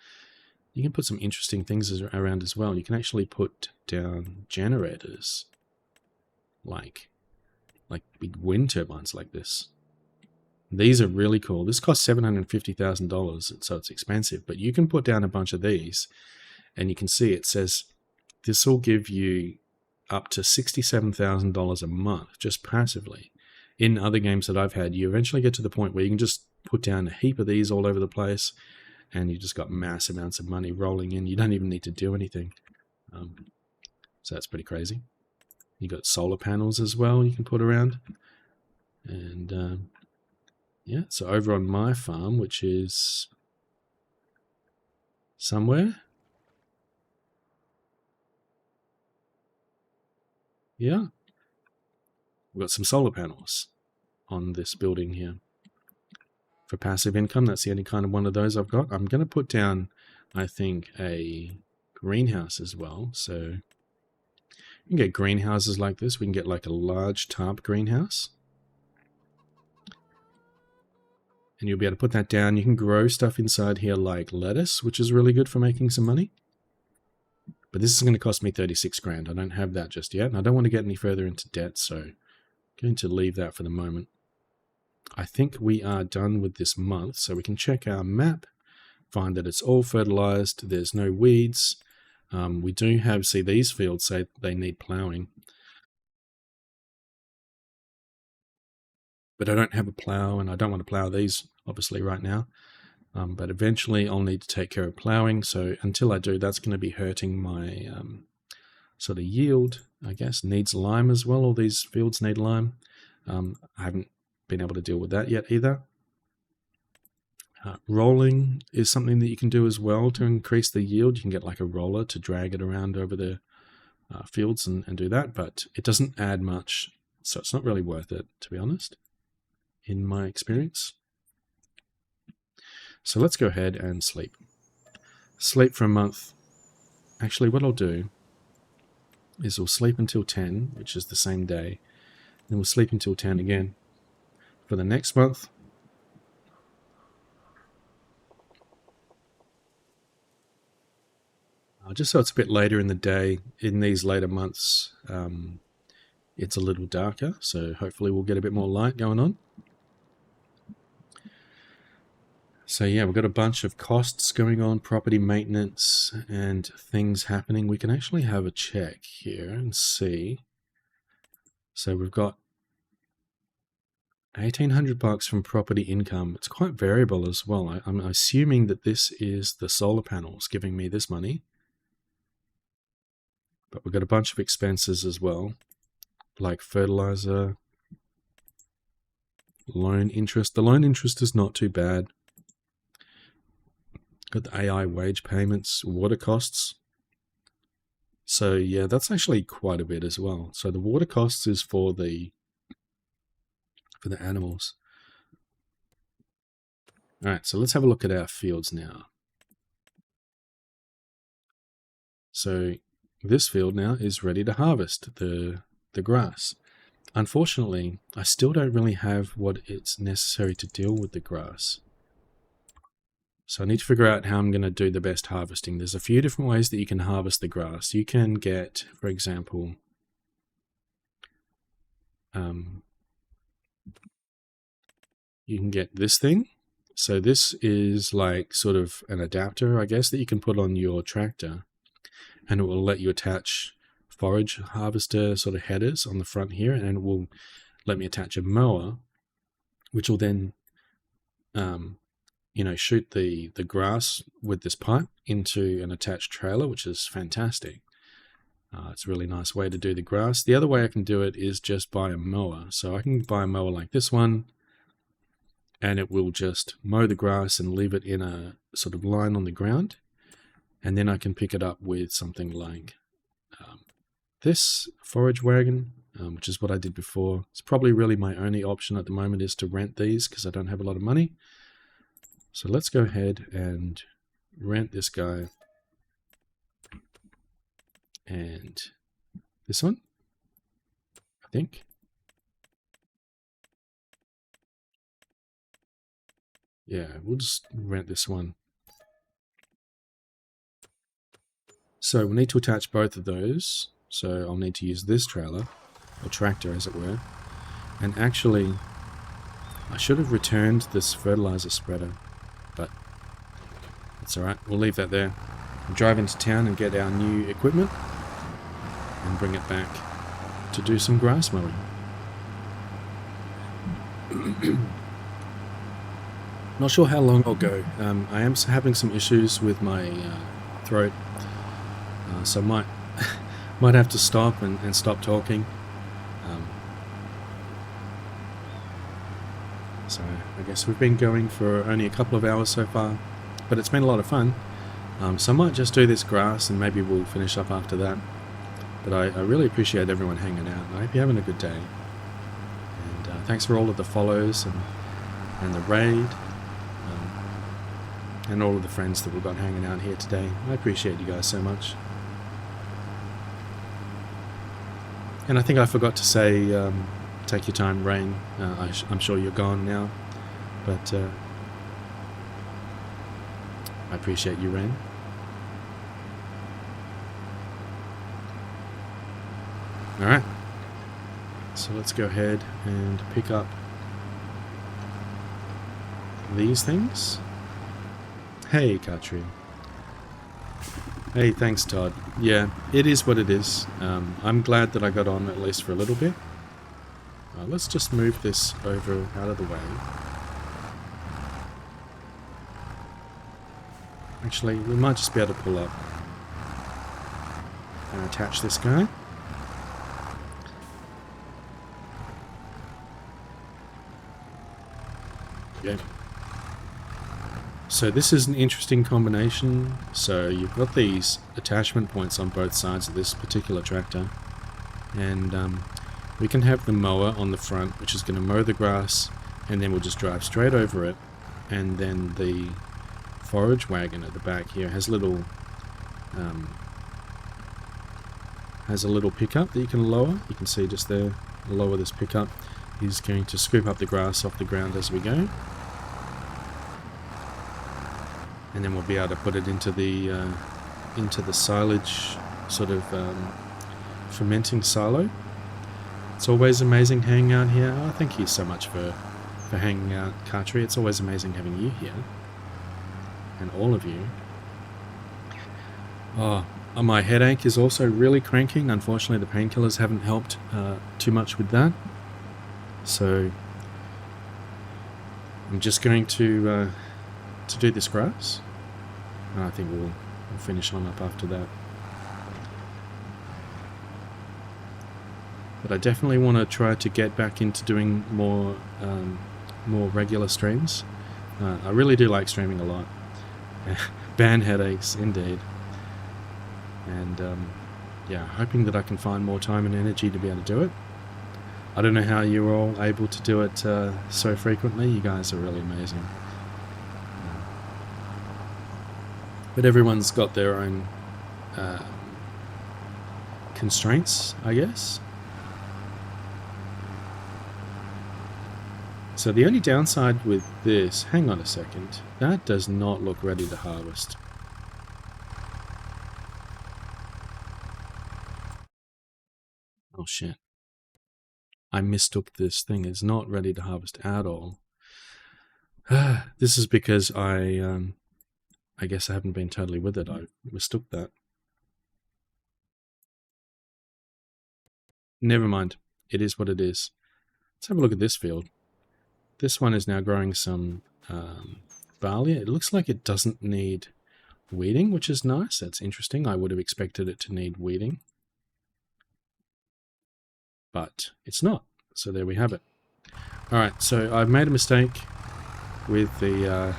You can put some interesting things around as well. You can actually put down generators, like big wind turbines like this. These are really cool. This costs $750,000, so it's expensive. But you can put down a bunch of these, and you can see it says this will give you up to $67,000 a month just passively. In other games that I've had, you eventually get to the point where you can just put down a heap of these all over the place, and you just got mass amounts of money rolling in. You don't even need to do anything. So that's pretty crazy. You got solar panels as well you can put around. And yeah, so over on my farm, which is somewhere. Yeah. We've got some solar panels on this building here. For passive income, that's the only kind of one of those I've got. I'm going to put down, I think, a greenhouse as well. So you can get greenhouses like this. We can get like a large tarp greenhouse. And you'll be able to put that down. You can grow stuff inside here like lettuce, which is really good for making some money. But this is going to cost me 36 grand. I don't have that just yet, and I don't want to get any further into debt, so I'm going to leave that for the moment. I think we are done with this month, so we can check our map, find that it's all fertilized, there's no weeds. We do have, see, these fields say they need plowing. But I don't have a plow, and I don't want to plow these, obviously, right now. But eventually I'll need to take care of plowing, so until I do, that's going to be hurting my sort of yield, I guess. Needs lime as well. All these fields need lime. I haven't been able to deal with that yet either. Rolling is something that you can do as well to increase the yield. You can get like a roller to drag it around over the fields and do that, but it doesn't add much, so it's not really worth it, to be honest, in my experience. So let's go ahead and sleep. Sleep for a month. Actually, what I'll do is we'll sleep until 10, which is the same day. Then we'll sleep until 10 again. For the next month, just so it's a bit later in the day, in these later months, it's a little darker, so hopefully we'll get a bit more light going on. So yeah, we've got a bunch of costs going on, property maintenance and things happening. We can actually have a check here and see. So we've got $1,800 from property income. It's quite variable as well. I'm assuming that this is the solar panels giving me this money. But we've got a bunch of expenses as well, like fertilizer, loan interest. The loan interest is not too bad. Got the AI wage payments, water costs. So yeah, that's actually quite a bit as well. So the water costs is for the for the animals. Alright, so let's have a look at our fields now. So this field now is ready to harvest the grass. Unfortunately, I still don't really have what it's necessary to deal with the grass. So I need to figure out how I'm going to do the best harvesting. There's a few different ways that you can harvest the grass. You can get, for example, you can get this thing. So this is like sort of an adapter, I guess, that you can put on your tractor, and it will let you attach forage harvester sort of headers on the front here, and it will let me attach a mower, which will then shoot the grass with this pipe into an attached trailer, which is fantastic. It's a really nice way to do the grass. The other way I can do it is just buy a mower. So I can buy a mower like this one, and it will just mow the grass and leave it in a sort of line on the ground. And then I can pick it up with something like this forage wagon, which is what I did before. It's probably really my only option at the moment is to rent these because I don't have a lot of money. So let's go ahead and rent this guy and this one, I think. Yeah, we'll just rent this one. So we'll need to attach both of those. So I'll need to use this trailer, or tractor as it were. And actually, I should have returned this fertilizer spreader, but it's alright, we'll leave that there. We'll drive into town and get our new equipment and bring it back to do some grass mowing. Not sure how long I'll go. I am having some issues with my throat, so might have to stop and stop talking. So I guess we've been going for only a couple of hours so far, but it's been a lot of fun. So I might just do this grass and maybe we'll finish up after that. But I really appreciate everyone hanging out. I hope you're having a good day. And thanks for all of the follows and the raid. And all of the friends that we've got hanging out here today. I appreciate you guys so much. And I think I forgot to say, take your time, Rain. I'm sure you're gone now, but I appreciate you, Rain. Alright, so let's go ahead and pick up these things. Hey, Katri. Hey, thanks, Todd. Yeah, it is what it is. I'm glad that I got on at least for a little bit. Let's just move this over out of the way. Actually, we might just be able to pull up and attach this guy. Okay. So this is an interesting combination. So you've got these attachment points on both sides of this particular tractor, and we can have the mower on the front, which is going to mow the grass, and then we'll just drive straight over it. And then the forage wagon at the back here has a little pickup that you can lower. You can see just there, lower this pickup. He's going to scoop up the grass off the ground as we go. And then we'll be able to put it into the silage sort of fermenting silo. It's always amazing hanging out here. Oh, thank you so much for hanging out, Katri. It's always amazing having you here. And all of you. Oh, my headache is also really cranking. Unfortunately, the painkillers haven't helped too much with that. So I'm just going to do this grass. And I think we'll finish on up after that. But I definitely want to try to get back into doing more regular streams. I really do like streaming a lot. Band headaches, indeed. And yeah, hoping that I can find more time and energy to be able to do it. I don't know how you're all able to do it so frequently. You guys are really amazing. But everyone's got their own constraints, I guess. So the only downside with this, hang on a second, that does not look ready to harvest. Oh shit. I mistook this thing. It's not ready to harvest at all. This is because I guess I haven't been totally with it. I mistook that. Never mind. It is what it is. Let's have a look at this field. This one is now growing some barley. It looks like it doesn't need weeding, which is nice. That's interesting. I would have expected it to need weeding. But it's not. So there we have it. Alright, so I've made a mistake with the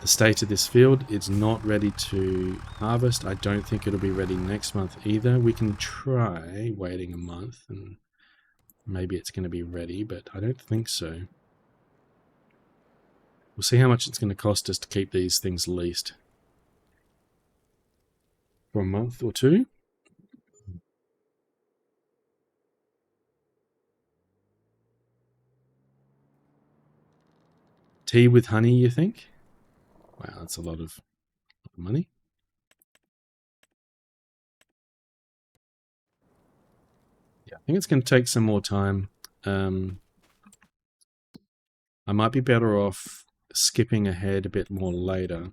state of this field. It's not ready to harvest. I don't think it'll be ready next month either. We can try waiting a month and maybe it's going to be ready, but I don't think so. We'll see how much it's going to cost us to keep these things leased for a month or two. Tea with honey, you think? Wow, that's a lot of money. Yeah, I think it's going to take some more time. I might be better off skipping ahead a bit more later.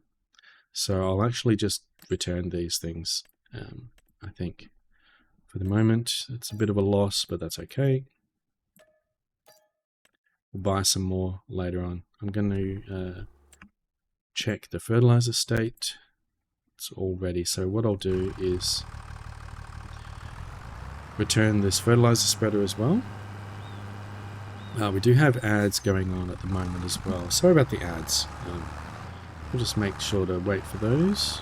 So I'll actually just return these things, I think. For the moment, it's a bit of a loss, but that's okay. We'll buy some more later on. I'm going to check the fertilizer state. It's all ready. So what I'll do is return this fertilizer spreader as well. We do have ads going on at the moment as well. Sorry about the ads. We'll just make sure to wait for those.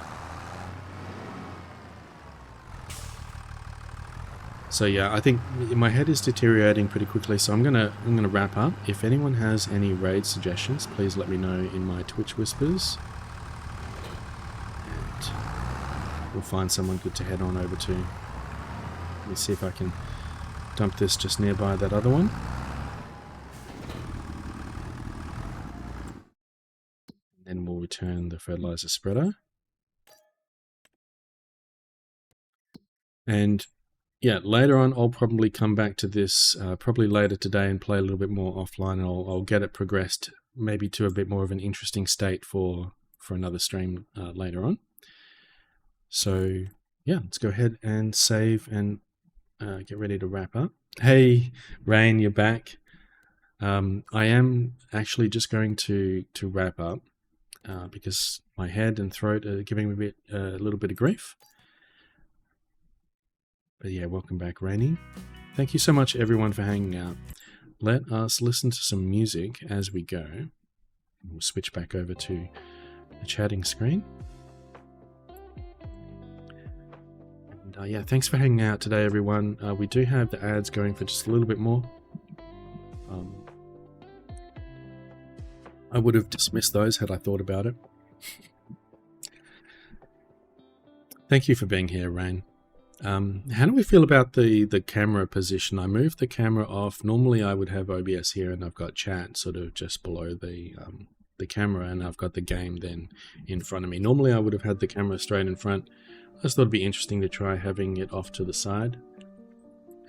So yeah, I think my head is deteriorating pretty quickly, so I'm gonna wrap up. If anyone has any raid suggestions, please let me know in my Twitch whispers, and we'll find someone good to head on over to. Let me see if I can dump this just nearby that other one. Then we'll return the fertilizer spreader. And yeah, later on I'll probably come back to this, probably later today, and play a little bit more offline, and I'll get it progressed maybe to a bit more of an interesting state for another stream later on. So yeah, let's go ahead and save and get ready to wrap up. Hey, Rain, you're back. I am actually just going to wrap up because my head and throat are giving me a little bit of grief. But yeah, welcome back, Rainy. Thank you so much, everyone, for hanging out. Let us listen to some music as we go. We'll switch back over to the chatting screen. And yeah, thanks for hanging out today, everyone. We do have the ads going for just a little bit more. I would have dismissed those had I thought about it. Thank you for being here, Rain. How do we feel about the camera position? I moved the camera off. Normally I would have OBS here and I've got chat sort of just below the camera, and I've got the game then in front of me. Normally I would have had the camera straight in front. I just thought it'd be interesting to try having it off to the side.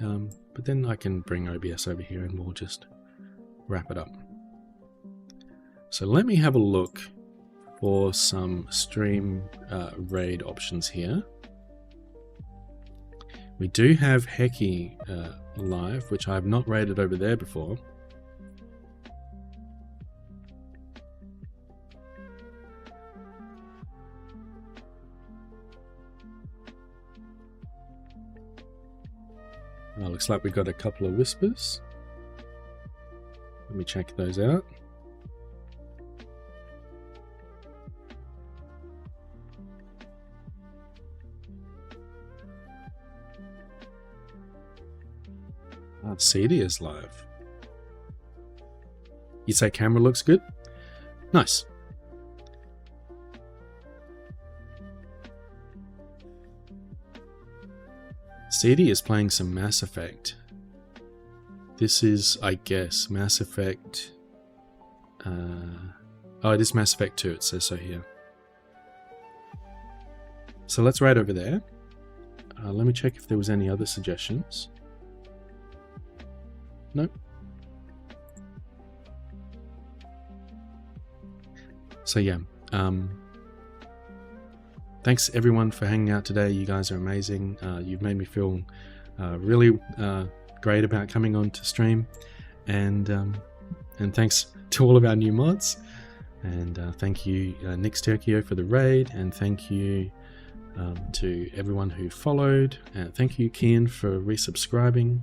But then I can bring OBS over here and we'll just wrap it up. So let me have a look for some stream raid options here. We do have Heki live, which I have not raided over there before. Looks like we've got a couple of whispers. Let me check those out. CD is live. You say camera looks good? Nice. CD is playing some Mass Effect. This is, I guess, Mass Effect... oh, it is Mass Effect 2, it says so here. So let's raid over there. Let me check if there was any other suggestions. Nope. So yeah, thanks everyone for hanging out today. You guys are amazing. You've made me feel really great about coming on to stream, and thanks to all of our new mods, and thank you Nix Turkio for the raid, and thank you to everyone who followed, and thank you Kian for resubscribing,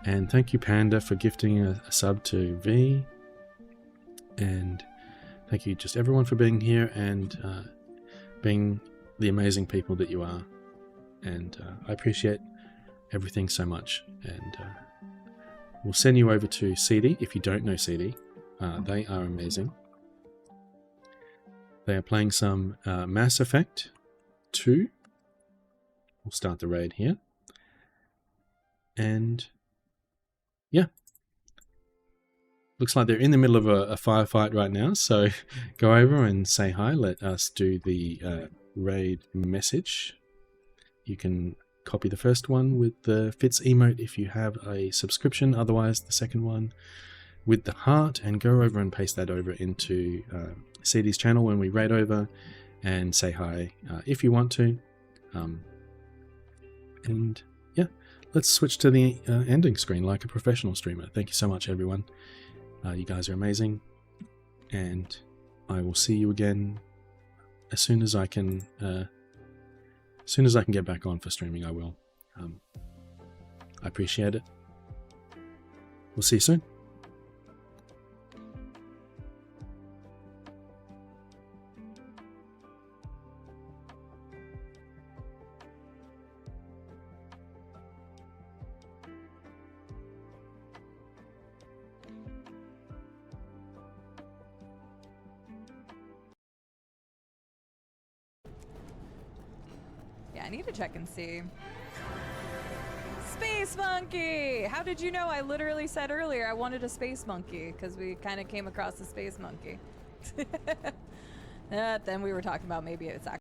and thank you Panda for gifting a sub to V, and thank you just everyone for being here and being the amazing people that you are, and I appreciate everything so much, and we'll send you over to CD if you don't know CD. They are amazing. They are playing some Mass Effect 2. We'll start the raid here, and yeah, looks like they're in the middle of a firefight right now, so go over and say hi. Let us do the raid message. You can copy the first one with the Fitz emote if you have a subscription, otherwise the second one with the heart, and go over and paste that over into CD's channel when we raid over, and say hi if you want to. And yeah, let's switch to the ending screen like a professional streamer. Thank you so much everyone. You guys are amazing, and I will see you again as soon as I can. As soon as I can get back on for streaming, I will. I appreciate it. We'll see you soon. I need to check and see. Space monkey! How did you know? I literally said earlier I wanted a space monkey because we kind of came across a space monkey. Then we were talking about maybe it's actually